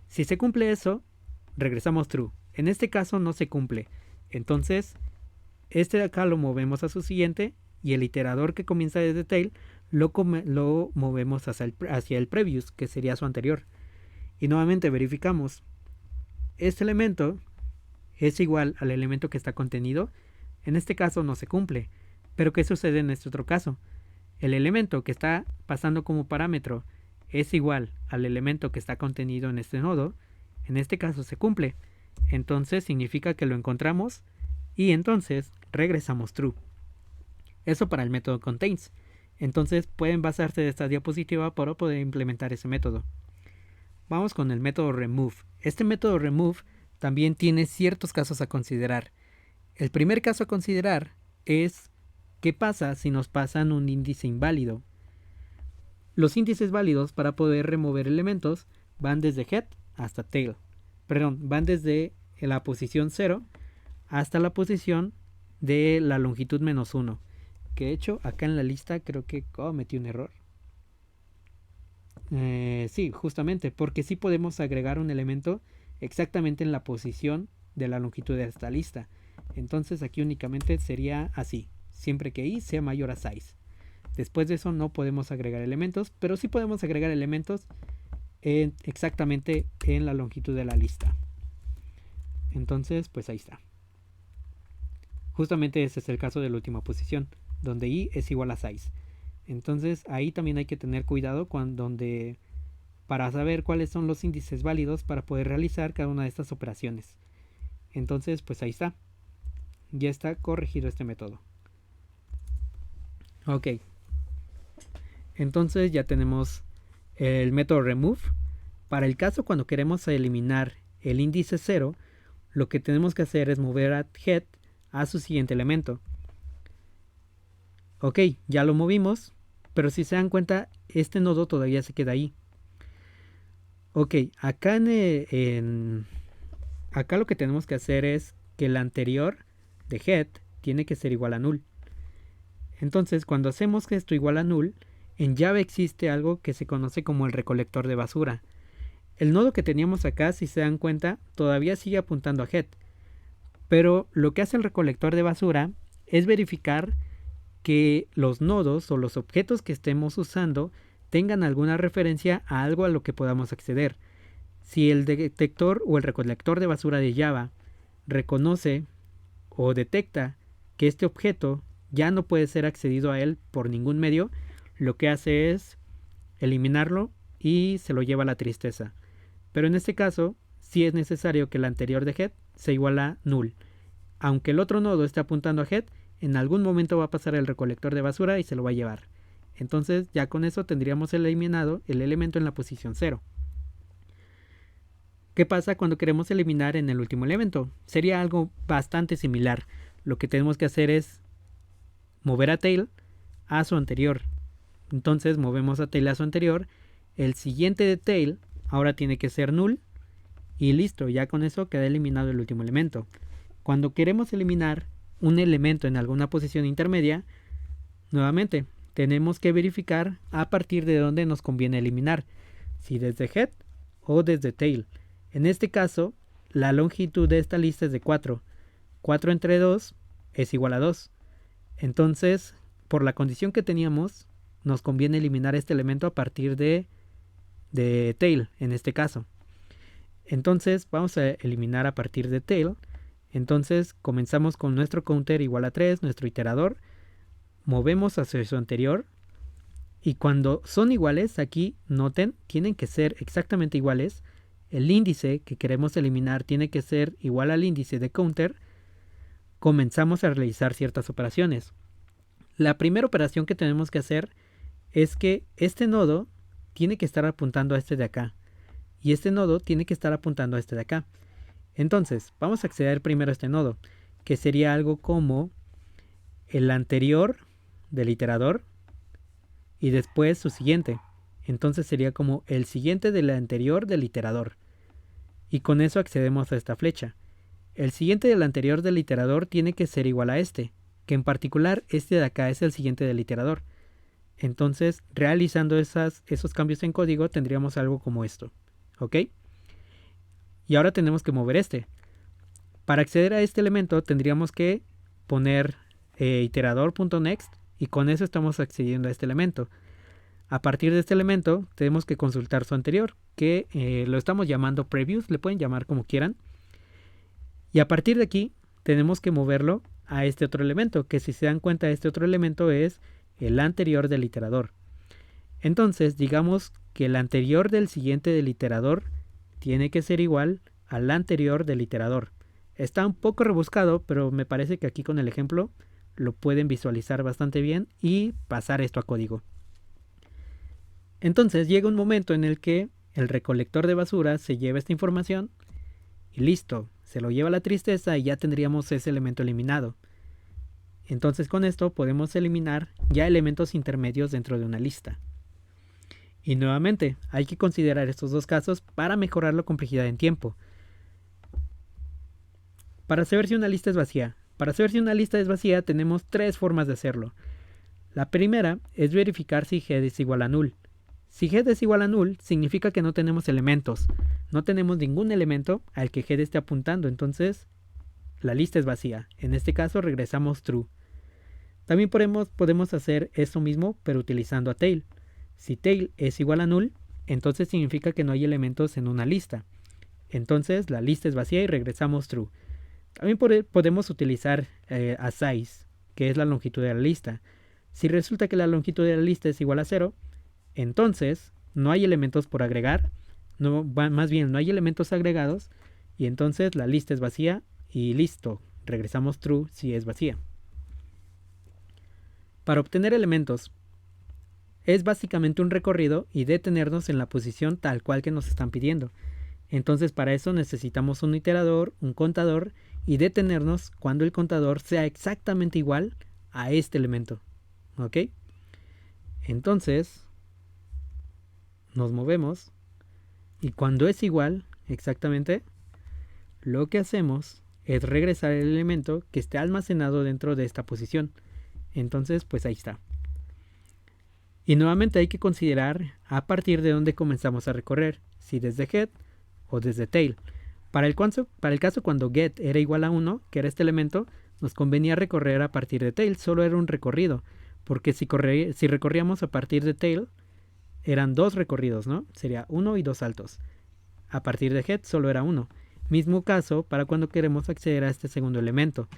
Si se cumple eso, regresamos true. En este caso no se cumple. Entonces, este de acá lo movemos a su siguiente, y el iterador que comienza desde tail lo movemos hacia el previous, que sería su anterior. Y nuevamente verificamos. Este elemento es igual al elemento que está contenido. En este caso no se cumple. Pero ¿qué sucede en este otro caso? El elemento que está pasando como parámetro es igual al elemento que está contenido en este nodo. En este caso se cumple. Entonces significa que lo encontramos y entonces regresamos true. Eso para el método contains. Entonces pueden basarse de esta diapositiva para poder implementar ese método. Vamos con el método remove. Este método remove también tiene ciertos casos a considerar. El primer caso a considerar es qué pasa si nos pasan un índice inválido. Los índices válidos para poder remover elementos van desde head hasta tail. Van desde la posición 0 hasta la posición de la longitud -1. Que de hecho acá en la lista creo que metí un error. Sí, justamente, porque sí podemos agregar un elemento exactamente en la posición de la longitud de esta lista. Entonces aquí únicamente sería así, siempre que i sea mayor a size. Después de eso no podemos agregar elementos, pero sí podemos agregar elementos exactamente en la longitud de la lista. Entonces, pues ahí está. Justamente ese es el caso de la última posición, donde i es igual a size. Entonces ahí también hay que tener cuidado para saber cuáles son los índices válidos para poder realizar cada una de estas operaciones. Entonces pues ahí está. Ya está corregido este método. Ok. Entonces ya tenemos el método remove. Para el caso cuando queremos eliminar el índice 0, lo que tenemos que hacer es mover a head a su siguiente elemento. Ok, ya lo movimos, pero si se dan cuenta, este nodo todavía se queda ahí. Ok, acá acá lo que tenemos que hacer es que el anterior de head tiene que ser igual a null. Entonces, cuando hacemos esto igual a null, en Java existe algo que se conoce como el recolector de basura. El nodo que teníamos acá, si se dan cuenta, todavía sigue apuntando a head. Pero lo que hace el recolector de basura es verificar que los nodos o los objetos que estemos usando tengan alguna referencia a algo a lo que podamos acceder. Si el detector o el recolector de basura de Java reconoce o detecta que este objeto ya no puede ser accedido a él por ningún medio, lo que hace es eliminarlo y se lo lleva a la tristeza. Pero en este caso, sí es necesario que el anterior de head sea igual a null. Aunque el otro nodo esté apuntando a head, en algún momento va a pasar el recolector de basura y se lo va a llevar. Entonces ya con eso tendríamos eliminado el elemento en la posición 0. ¿Qué pasa cuando queremos eliminar en el último elemento? Sería algo bastante similar. Lo que tenemos que hacer es mover a tail a su anterior. Entonces movemos a tail a su anterior. El siguiente de tail ahora tiene que ser null. Y listo, ya con eso queda eliminado el último elemento. Cuando queremos eliminar un elemento en alguna posición intermedia, nuevamente tenemos que verificar a partir de dónde nos conviene eliminar. Si desde head o desde tail. En este caso, la longitud de esta lista es de 4. 4 entre 2 es igual a 2. Entonces, por la condición que teníamos, nos conviene eliminar este elemento a partir de tail, en este caso. Entonces, vamos a eliminar a partir de tail. Entonces, comenzamos con nuestro counter igual a 3, nuestro iterador. Movemos hacia su anterior. Y cuando son iguales, aquí noten, tienen que ser exactamente iguales. El índice que queremos eliminar tiene que ser igual al índice de counter. Comenzamos a realizar ciertas operaciones. La primera operación que tenemos que hacer es que este nodo tiene que estar apuntando a este de acá. Y este nodo tiene que estar apuntando a este de acá. Entonces, vamos a acceder primero a este nodo, que sería algo como el anterior del iterador y después su siguiente. Entonces sería como el siguiente del anterior del iterador. Y con eso accedemos a esta flecha. El siguiente del anterior del iterador tiene que ser igual a este, que en particular este de acá es el siguiente del iterador. Entonces, realizando esos cambios en código, tendríamos algo como esto. ¿Ok? Y ahora tenemos que mover este. Para acceder a este elemento tendríamos que poner iterador.next y con eso estamos accediendo a este elemento. A partir de este elemento tenemos que consultar su anterior, que lo estamos llamando previous, le pueden llamar como quieran. Y a partir de aquí tenemos que moverlo a este otro elemento, que si se dan cuenta este otro elemento es el anterior del iterador. Entonces digamos que el anterior del siguiente del iterador tiene que ser igual al anterior del iterador. Está un poco rebuscado, pero me parece que aquí con el ejemplo lo pueden visualizar bastante bien y pasar esto a código. Entonces llega un momento en el que el recolector de basura se lleva esta información y listo, se lo lleva a la tristeza y ya tendríamos ese elemento eliminado. Entonces con esto podemos eliminar ya elementos intermedios dentro de una lista. Y nuevamente hay que considerar estos dos casos para mejorar la complejidad en tiempo. Para saber si una lista es vacía. Para saber si una lista es vacía tenemos tres formas de hacerlo. La primera es verificar si head es igual a null. Si head es igual a null, significa que no tenemos elementos. No tenemos ningún elemento al que head esté apuntando, entonces la lista es vacía. En este caso regresamos true. También podemos hacer esto mismo, pero utilizando a tail. Si tail es igual a null, entonces significa que no hay elementos en una lista. Entonces la lista es vacía y regresamos true. También podemos utilizar a size, que es la longitud de la lista. Si resulta que la longitud de la lista es igual a 0, entonces no hay elementos por agregar, más bien no hay elementos agregados, y entonces la lista es vacía y listo, regresamos true si es vacía. Para obtener elementos es básicamente un recorrido y detenernos en la posición tal cual que nos están pidiendo. Entonces para eso necesitamos un iterador, un contador y detenernos cuando el contador sea exactamente igual a este elemento. ¿Ok? Entonces nos movemos y cuando es igual exactamente, lo que hacemos es regresar el elemento que esté almacenado dentro de esta posición. Entonces pues ahí está. Y nuevamente hay que considerar a partir de dónde comenzamos a recorrer, si desde head o desde tail. Para el caso cuando get era igual a 1, que era este elemento, nos convenía recorrer a partir de tail, solo era un recorrido, porque si recorríamos a partir de tail, eran dos recorridos, ¿no? Sería 1 y 2 saltos. A partir de head solo era 1. Mismo caso para cuando queremos acceder a este segundo elemento.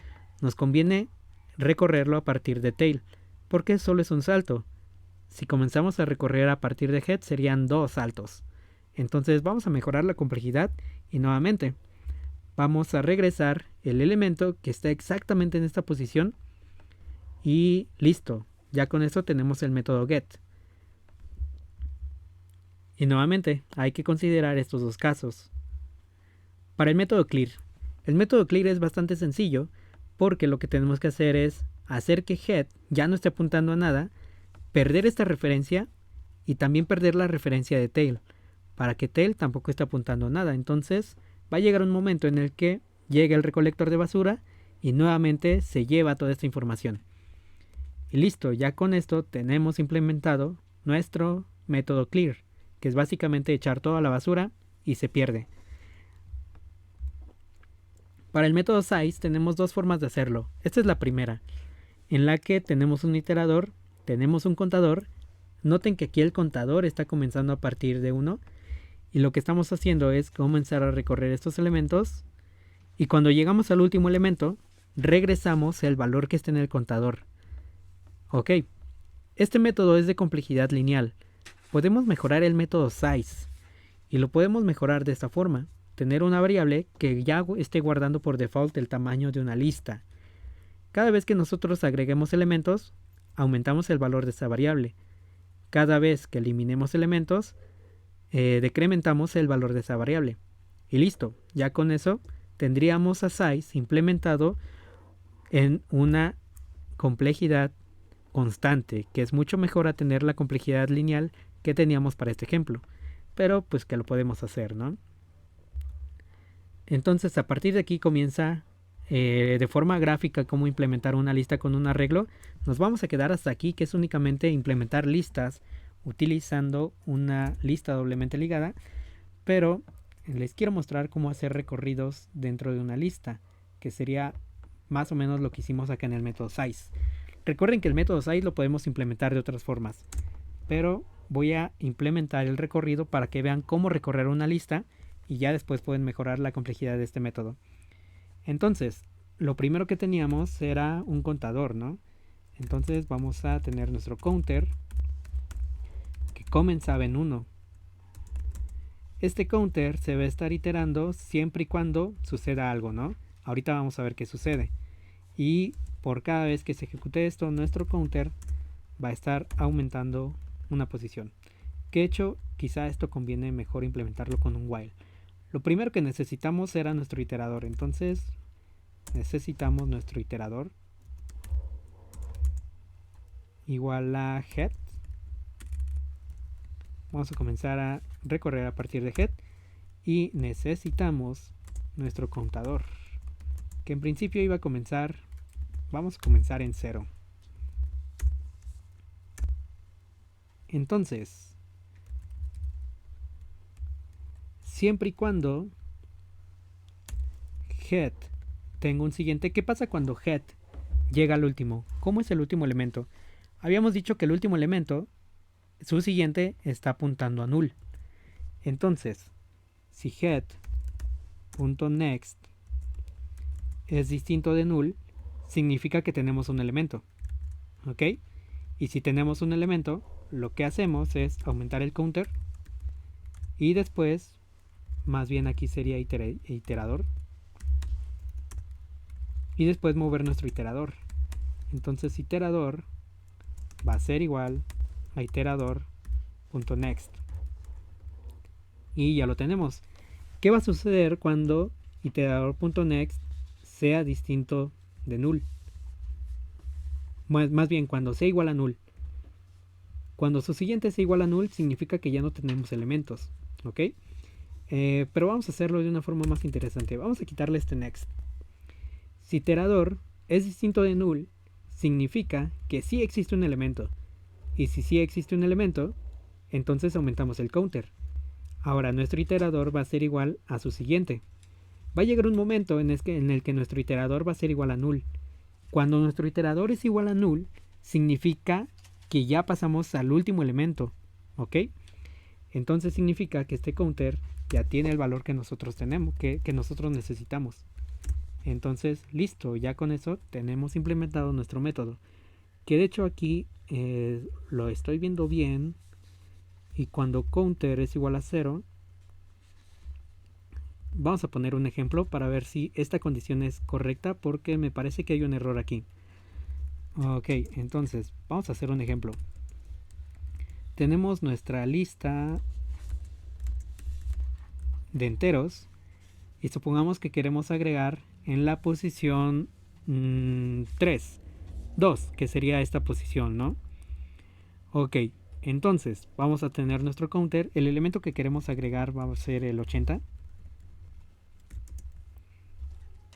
Nos conviene recorrerlo a partir de tail, porque solo es un salto. Si comenzamos a recorrer a partir de head serían 2 saltos. Entonces vamos a mejorar la complejidad y nuevamente vamos a regresar el elemento que está exactamente en esta posición y listo. Ya con eso tenemos el método get. Y nuevamente hay que considerar estos dos casos. Para el método clear. El método clear es bastante sencillo porque lo que tenemos que hacer es hacer que head ya no esté apuntando a nada, perder esta referencia y también perder la referencia de tail, para que tail tampoco esté apuntando a nada. Entonces va a llegar un momento en el que llegue el recolector de basura y nuevamente se lleva toda esta información. Y listo, ya con esto tenemos implementado nuestro método clear, que es básicamente echar toda la basura y se pierde. Para el método size tenemos dos formas de hacerlo. Esta es la primera, en la que tenemos un iterador, tenemos un contador. Noten que aquí el contador está comenzando a partir de 1 y lo que estamos haciendo es comenzar a recorrer estos elementos y cuando llegamos al último elemento regresamos el valor que está en el contador. Ok, este método es de complejidad lineal. Podemos mejorar el método size y lo podemos mejorar de esta forma. Tener una variable que ya esté guardando por default el tamaño de una lista. Cada vez que nosotros agreguemos elementos, aumentamos el valor de esa variable. Cada vez que eliminemos elementos, decrementamos el valor de esa variable. Y listo, ya con eso tendríamos a size implementado en una complejidad constante, que es mucho mejor a tener la complejidad lineal que teníamos para este ejemplo. Pero pues que lo podemos hacer, ¿no? Entonces a partir de aquí comienza de forma gráfica cómo implementar una lista con un arreglo. Nos vamos a quedar hasta aquí, que es únicamente implementar listas utilizando una lista doblemente ligada, pero les quiero mostrar cómo hacer recorridos dentro de una lista, que sería más o menos lo que hicimos acá en el método size. Recuerden que el método size lo podemos implementar de otras formas, pero voy a implementar el recorrido para que vean cómo recorrer una lista y ya después pueden mejorar la complejidad de este método. Entonces, lo primero que teníamos era un contador, ¿no? Entonces vamos a tener nuestro counter que comenzaba en 1. Este counter se va a estar iterando siempre y cuando suceda algo, ¿no? Ahorita vamos a ver qué sucede. Y por cada vez que se ejecute esto, nuestro counter va a estar aumentando una posición. Que de hecho, quizá esto conviene mejor implementarlo con un while. Lo primero que necesitamos era nuestro iterador. Entonces necesitamos nuestro iterador igual a head. Vamos a comenzar a recorrer a partir de head y necesitamos nuestro contador, que en principio iba a comenzar, vamos a comenzar en 0. Entonces, siempre y cuando head tenga un siguiente, ¿qué pasa cuando head llega al último? ¿Cómo es el último elemento? Habíamos dicho que el último elemento, su siguiente, está apuntando a null. Entonces, si head.next es distinto de null, significa que tenemos un elemento. ¿Ok? Y si tenemos un elemento, lo que hacemos es aumentar el counter y después, más bien aquí sería iterador, y después mover nuestro iterador. Entonces iterador va a ser igual a iterador.next y ya lo tenemos. ¿Qué va a suceder cuando iterador.next sea distinto de null? Más bien cuando sea igual a null. Cuando su siguiente sea igual a null significa que ya no tenemos elementos, ¿ok? Pero vamos a hacerlo de una forma más interesante. Vamos a quitarle este next. Si iterador es distinto de null, significa que sí existe un elemento. Y si sí existe un elemento, entonces aumentamos el counter. Ahora nuestro iterador va a ser igual a su siguiente. Va a llegar un momento en el que nuestro iterador va a ser igual a null. Cuando nuestro iterador es igual a null, significa que ya pasamos al último elemento, ¿ok? Entonces significa que este counter ya tiene el valor que nosotros tenemos, que nosotros necesitamos. Entonces, listo, ya con eso tenemos implementado nuestro método. Que de hecho aquí lo estoy viendo bien. Y cuando counter es igual a 0, vamos a poner un ejemplo para ver si esta condición es correcta, porque me parece que hay un error aquí. Ok, entonces vamos a hacer un ejemplo. Tenemos nuestra lista de enteros y supongamos que queremos agregar en la posición 3, 2, que sería esta posición, ¿no? Ok, entonces vamos a tener nuestro counter. El elemento que queremos agregar va a ser el 80.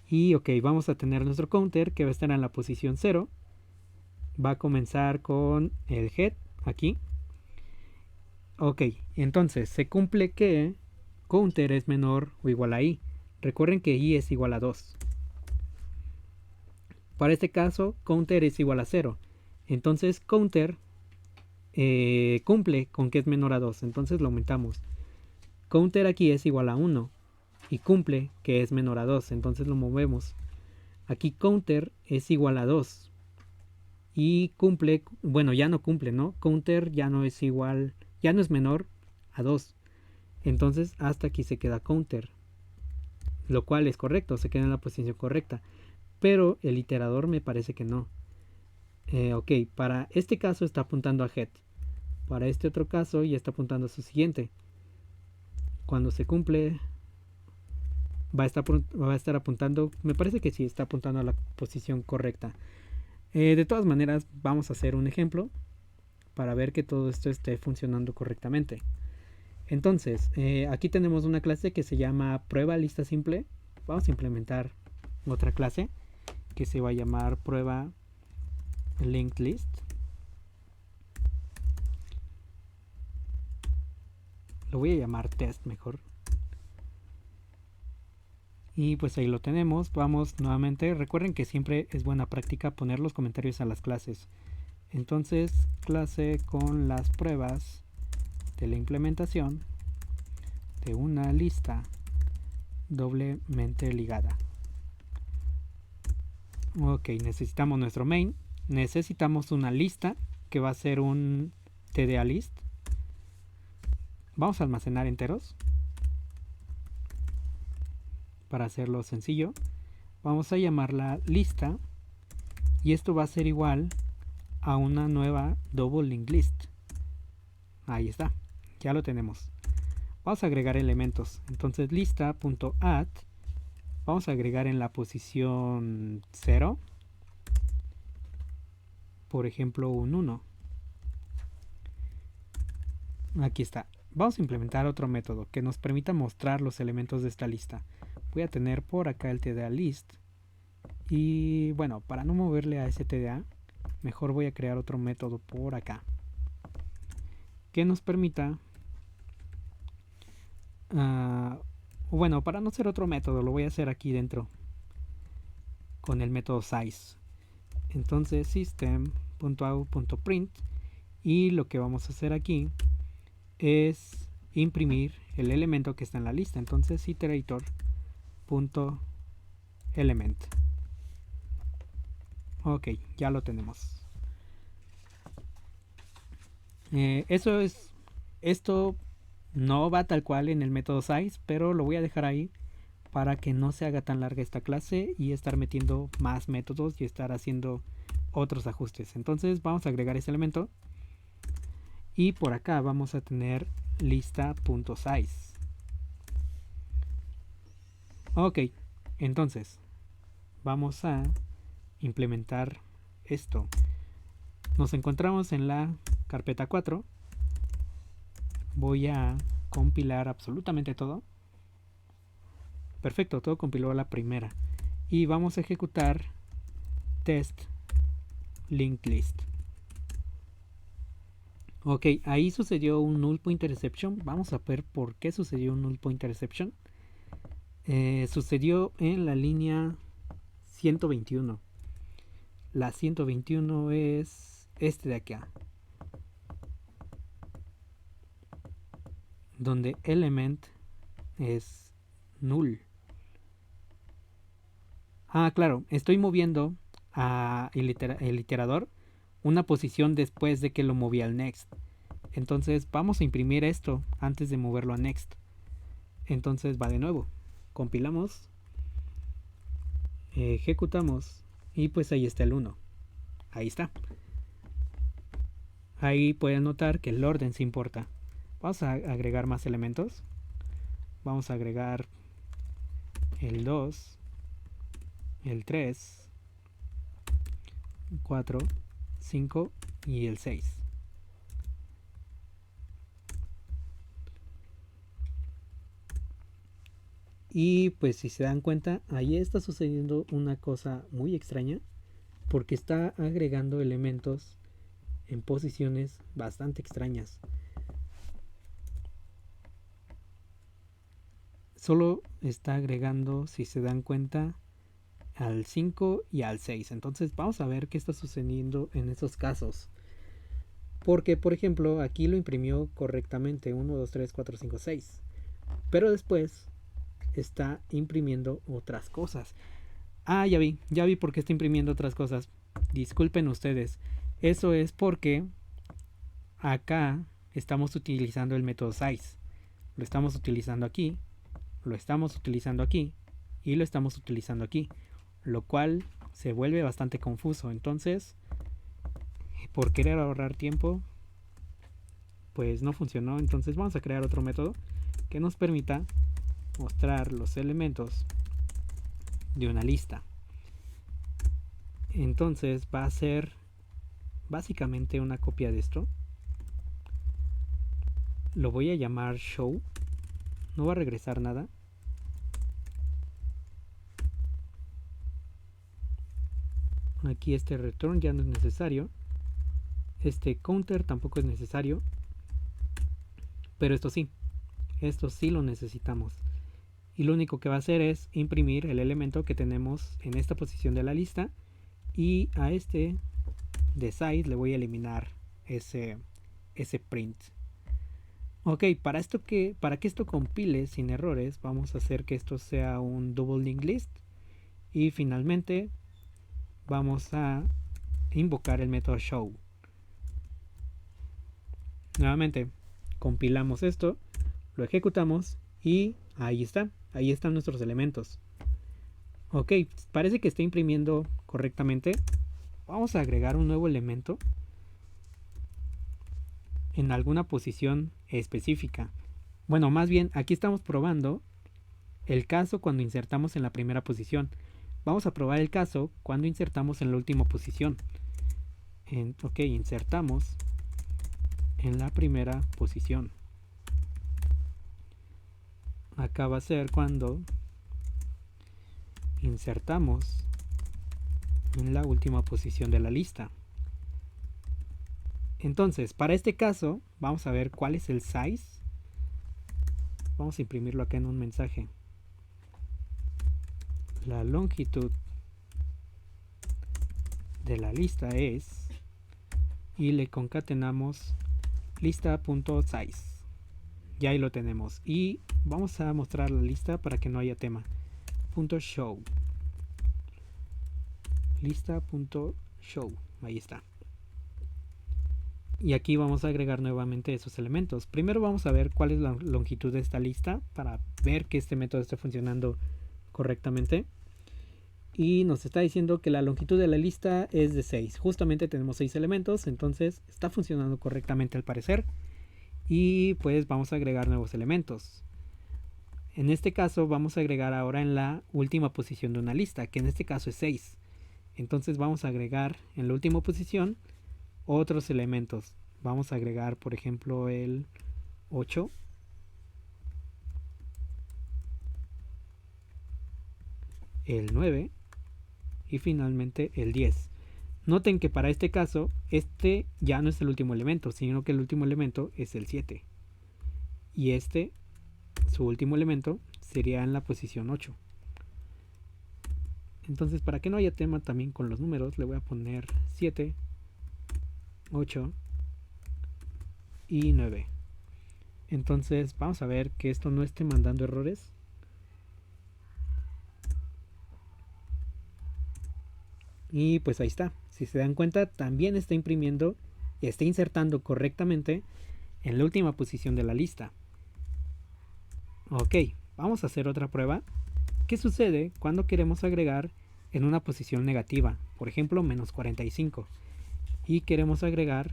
Y ok, vamos a tener nuestro counter que va a estar en la posición 0. Va a comenzar con el head aquí. Ok, entonces se cumple que counter es menor o igual a i. Recuerden que i es igual a 2. Para este caso, counter es igual a 0. Entonces counter cumple con que es menor a 2. Entonces lo aumentamos. Counter aquí es igual a 1. Y cumple que es menor a 2. Entonces lo movemos. Aquí counter es igual a 2. Y cumple, bueno, ya no cumple, ¿no? Counter ya no es igual, ya no es menor a 2. Entonces hasta aquí se queda counter. Lo cual es correcto, se queda en la posición correcta. Pero el iterador me parece que no. Ok, para este caso está apuntando a head. Para este otro caso ya está apuntando a su siguiente. Cuando se cumple va a estar apuntando, me parece que sí, está apuntando a la posición correcta. De todas maneras, vamos a hacer un ejemplo para ver que todo esto esté funcionando correctamente. Entonces, aquí tenemos una clase que se llama prueba lista simple. Vamos a implementar otra clase que se va a llamar prueba linked list. Lo voy a llamar test mejor. Y pues ahí lo tenemos. Vamos nuevamente. Recuerden que siempre es buena práctica poner los comentarios a las clases. Entonces, clase con las pruebas de la implementación de una lista doblemente ligada. Ok, necesitamos nuestro main. Necesitamos una lista que va a ser un tda list. Vamos a almacenar enteros para hacerlo sencillo. Vamos a llamarla lista y esto va a ser igual a una nueva double linked list. Ahí está, ya lo tenemos. Vamos a agregar elementos. Entonces lista.add, vamos a agregar en la posición 0, por ejemplo un 1. Aquí está. Vamos a implementar otro método que nos permita mostrar los elementos de esta lista. Voy a tener por acá el tda list. Y bueno, para no moverle a ese tda, mejor voy a crear otro método por acá que nos permita bueno, para no hacer otro método, lo voy a hacer aquí dentro con el método size. Entonces system.out.print, y lo que vamos a hacer aquí es imprimir el elemento que está en la lista. Entonces iterator.element. Ok, ya lo tenemos. Esto no va tal cual en el método size, pero lo voy a dejar ahí para que no se haga tan larga esta clase y estar metiendo más métodos y estar haciendo otros ajustes. Entonces vamos a agregar ese elemento y por acá vamos a tener lista.size. Ok, entonces vamos a implementar esto. Nos encontramos en la carpeta 4. Voy a compilar absolutamente todo. Perfecto, todo compiló a la primera. Y vamos a ejecutar test linked list. Ok, ahí sucedió un null pointer exception. Vamos a ver por qué sucedió un null pointer exception. Sucedió en la línea 121. La 121 es este de acá, donde element es null. Claro, estoy moviendo el iterador una posición después de que lo moví al next. Entonces vamos a imprimir esto antes de moverlo a next. Entonces va de nuevo. Compilamos, ejecutamos y pues ahí está el 1. Ahí está. Ahí pueden notar que el orden sí importa. Vamos a agregar más elementos. Vamos a agregar el 2, el 3, 4, 5 y el 6. Y pues si se dan cuenta, ahí está sucediendo una cosa muy extraña, porque está agregando elementos en posiciones bastante extrañas. Solo está agregando, si se dan cuenta, al 5 y al 6. Entonces vamos a ver qué está sucediendo en esos casos. Porque, por ejemplo, aquí lo imprimió correctamente 1, 2, 3, 4, 5, 6. Pero después está imprimiendo otras cosas. Ah, ya vi por qué está imprimiendo otras cosas. Disculpen ustedes. Eso es porque acá estamos utilizando el método size. Lo estamos utilizando aquí, lo estamos utilizando aquí y lo estamos utilizando aquí, lo cual se vuelve bastante confuso. Entonces, por querer ahorrar tiempo, pues no funcionó. Entonces vamos a crear otro método que nos permita mostrar los elementos de una lista. Entonces va a ser básicamente una copia de esto. Lo voy a llamar show. No va a regresar nada. Aquí este return ya no es necesario. Este counter tampoco es necesario. Pero esto sí lo necesitamos. Y lo único que va a hacer es imprimir el elemento que tenemos en esta posición de la lista. Y a este de size le voy a eliminar ese print. Ok, para que esto compile sin errores, vamos a hacer que esto sea un double linked list. Y finalmente vamos a invocar el método show. Nuevamente compilamos esto, lo ejecutamos y ahí están nuestros elementos. Ok, parece que está imprimiendo correctamente. Vamos a agregar un nuevo elemento en alguna posición específica. Bueno, más bien aquí estamos probando el caso cuando insertamos en la primera posición. Vamos a probar el caso cuando insertamos en la última posición. Ok, insertamos en la primera posición. Acá va a ser cuando insertamos en la última posición de la lista. Entonces, para este caso, vamos a ver cuál es el size. Vamos a imprimirlo acá en un mensaje. La longitud de la lista es, y le concatenamos lista.size. Ya ahí lo tenemos. Y vamos a mostrar la lista para que no haya tema. .show. Lista.show. Ahí está. Y aquí vamos a agregar nuevamente esos elementos. Primero vamos a ver cuál es la longitud de esta lista para ver que este método esté funcionando correctamente. Y nos está diciendo que la longitud de la lista es de 6. Justamente tenemos 6 elementos, entonces está funcionando correctamente al parecer. Y pues vamos a agregar nuevos elementos. En este caso vamos a agregar ahora en la última posición de una lista, que en este caso es 6. Entonces vamos a agregar en la última posición otros elementos. Vamos a agregar, por ejemplo, el 8. El 9. Y finalmente el 10. Noten que para este caso, este ya no es el último elemento, sino que el último elemento es el 7. Y este, su último elemento, sería en la posición 8. Entonces, para que no haya tema también con los números, le voy a poner 7, 8 y 9. Entonces, vamos a ver que esto no esté mandando errores. Y pues ahí está. Si se dan cuenta, también está imprimiendo y está insertando correctamente en la última posición de la lista. Ok, vamos a hacer otra prueba. ¿Qué sucede cuando queremos agregar en una posición negativa? Por ejemplo, menos 45. Y queremos agregar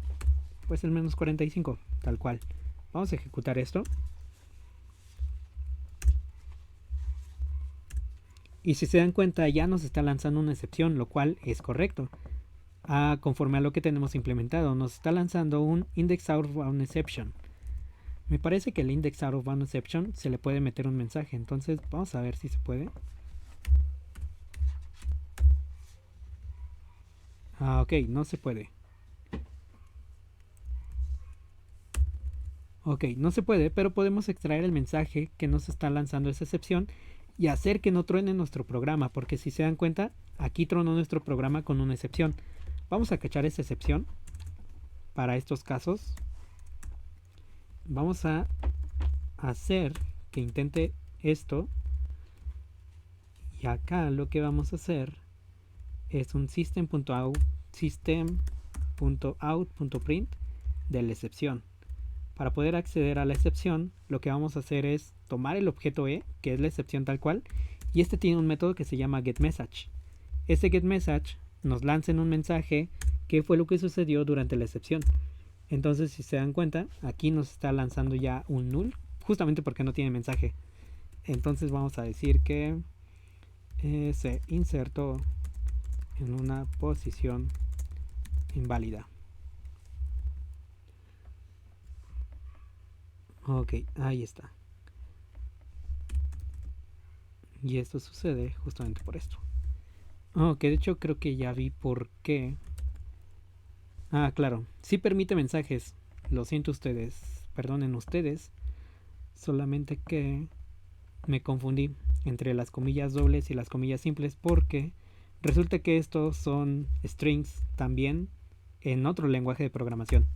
pues el menos 45, tal cual. Vamos a ejecutar esto. Y si se dan cuenta, ya nos está lanzando una excepción, lo cual es correcto. Conforme a lo que tenemos implementado, nos está lanzando un index out of bound exception. Me parece que el index out of bound exception se le puede meter un mensaje, entonces vamos a ver si se puede. Ok, no se puede. Ok, no se puede, pero podemos extraer el mensaje que nos está lanzando esa excepción y hacer que no truene nuestro programa, porque si se dan cuenta, aquí tronó nuestro programa con una excepción. Vamos a cachar esa excepción para estos casos. Vamos a hacer que intente esto. Y acá lo que vamos a hacer es un system.out.print de la excepción. Para poder acceder a la excepción, lo que vamos a hacer es tomar el objeto E, que es la excepción tal cual, y este tiene un método que se llama getMessage. Este getMessage nos lanza en un mensaje qué fue lo que sucedió durante la excepción. Entonces, si se dan cuenta, aquí nos está lanzando ya un null, justamente porque no tiene mensaje. Entonces vamos a decir que se insertó en una posición inválida. Ok, ahí está. Y esto sucede justamente por esto. Ok, de hecho creo que ya vi por qué. Claro, sí permite mensajes. Lo siento ustedes, perdonen ustedes. Solamente que me confundí entre las comillas dobles y las comillas simples porque resulta que estos son strings también en otro lenguaje de programación.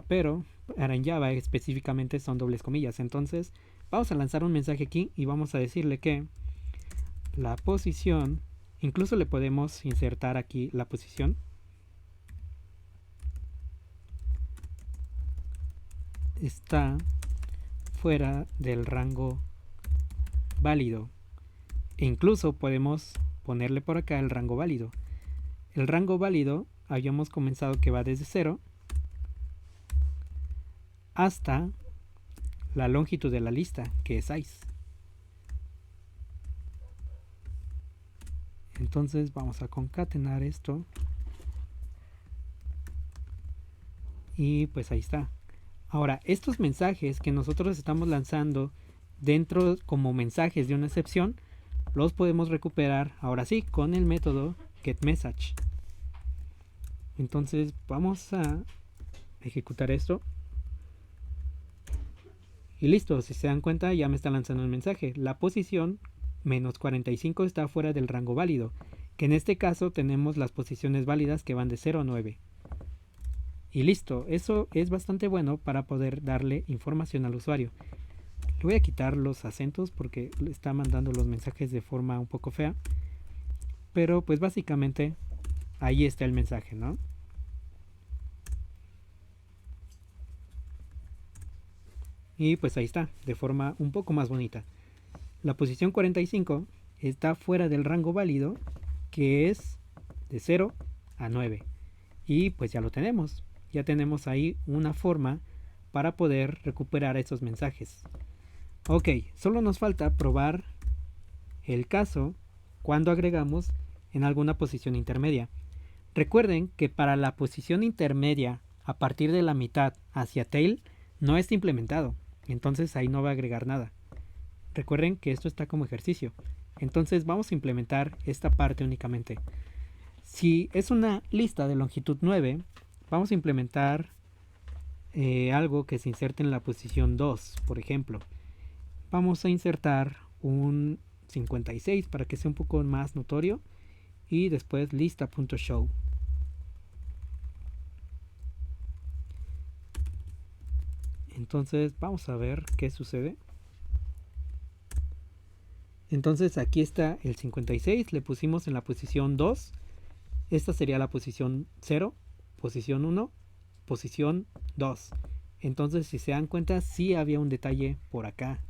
Pero ahora en Java específicamente son dobles comillas. Entonces vamos a lanzar un mensaje aquí y vamos a decirle que la posición, incluso le podemos insertar aquí la posición. Está fuera del rango válido. E incluso podemos ponerle por acá el rango válido. El rango válido habíamos comenzado que va desde 0 hasta la longitud de la lista, que es 6. Entonces vamos a concatenar esto. Y pues ahí está. Ahora, estos mensajes que nosotros estamos lanzando dentro como mensajes de una excepción, los podemos recuperar ahora sí con el método getMessage. Entonces vamos a ejecutar esto. Y listo, si se dan cuenta ya me está lanzando el mensaje. La posición menos 45 está fuera del rango válido, que en este caso tenemos las posiciones válidas que van de 0 a 9. Y listo, eso es bastante bueno para poder darle información al usuario. Le voy a quitar los acentos porque le está mandando los mensajes de forma un poco fea. Pero pues básicamente ahí está el mensaje, ¿no? Y pues ahí está, de forma un poco más bonita. La posición 45 está fuera del rango válido, que es de 0 a 9. Y pues ya lo tenemos. Ya tenemos ahí una forma para poder recuperar esos mensajes. Ok, solo nos falta probar el caso cuando agregamos en alguna posición intermedia. Recuerden que para la posición intermedia a partir de la mitad hacia tail no está implementado, entonces ahí no va a agregar nada. Recuerden que esto está como ejercicio, entonces vamos a implementar esta parte únicamente. Si es una lista de longitud 9, vamos a implementar algo que se inserte en la posición 2, por ejemplo. Vamos a insertar un 56 para que sea un poco más notorio y después lista.show. Entonces vamos a ver qué sucede. Entonces aquí está el 56, le pusimos en la posición 2. Esta sería la posición 0, posición 1, posición 2. Entonces si se dan cuenta sí había un detalle por acá.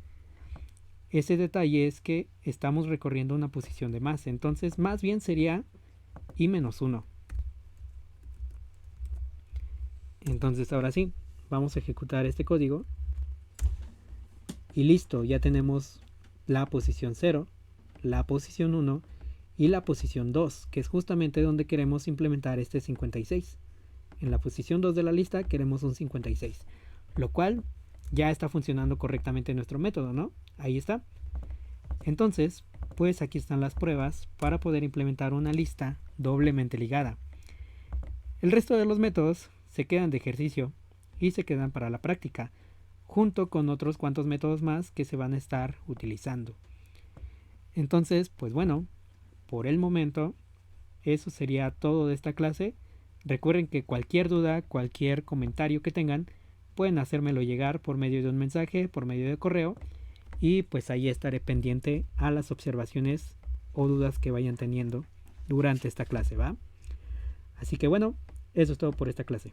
Ese detalle es que estamos recorriendo una posición de más. Entonces más bien sería i-1. Entonces ahora sí, vamos a ejecutar este código. Y listo, ya tenemos la posición 0, la posición 1 y la posición 2, que es justamente donde queremos implementar este 56. En la posición 2 de la lista queremos un 56, lo cual ya está funcionando correctamente nuestro método, ¿no? Ahí está. Entonces, pues aquí están las pruebas para poder implementar una lista doblemente ligada. El resto de los métodos se quedan de ejercicio y se quedan para la práctica, junto con otros cuantos métodos más que se van a estar utilizando. Entonces, pues bueno, por el momento, eso sería todo de esta clase. Recuerden que cualquier duda, cualquier comentario que tengan, pueden hacérmelo llegar por medio de un mensaje, por medio de correo, y pues ahí estaré pendiente a las observaciones o dudas que vayan teniendo durante esta clase, ¿va? Así que bueno, eso es todo por esta clase.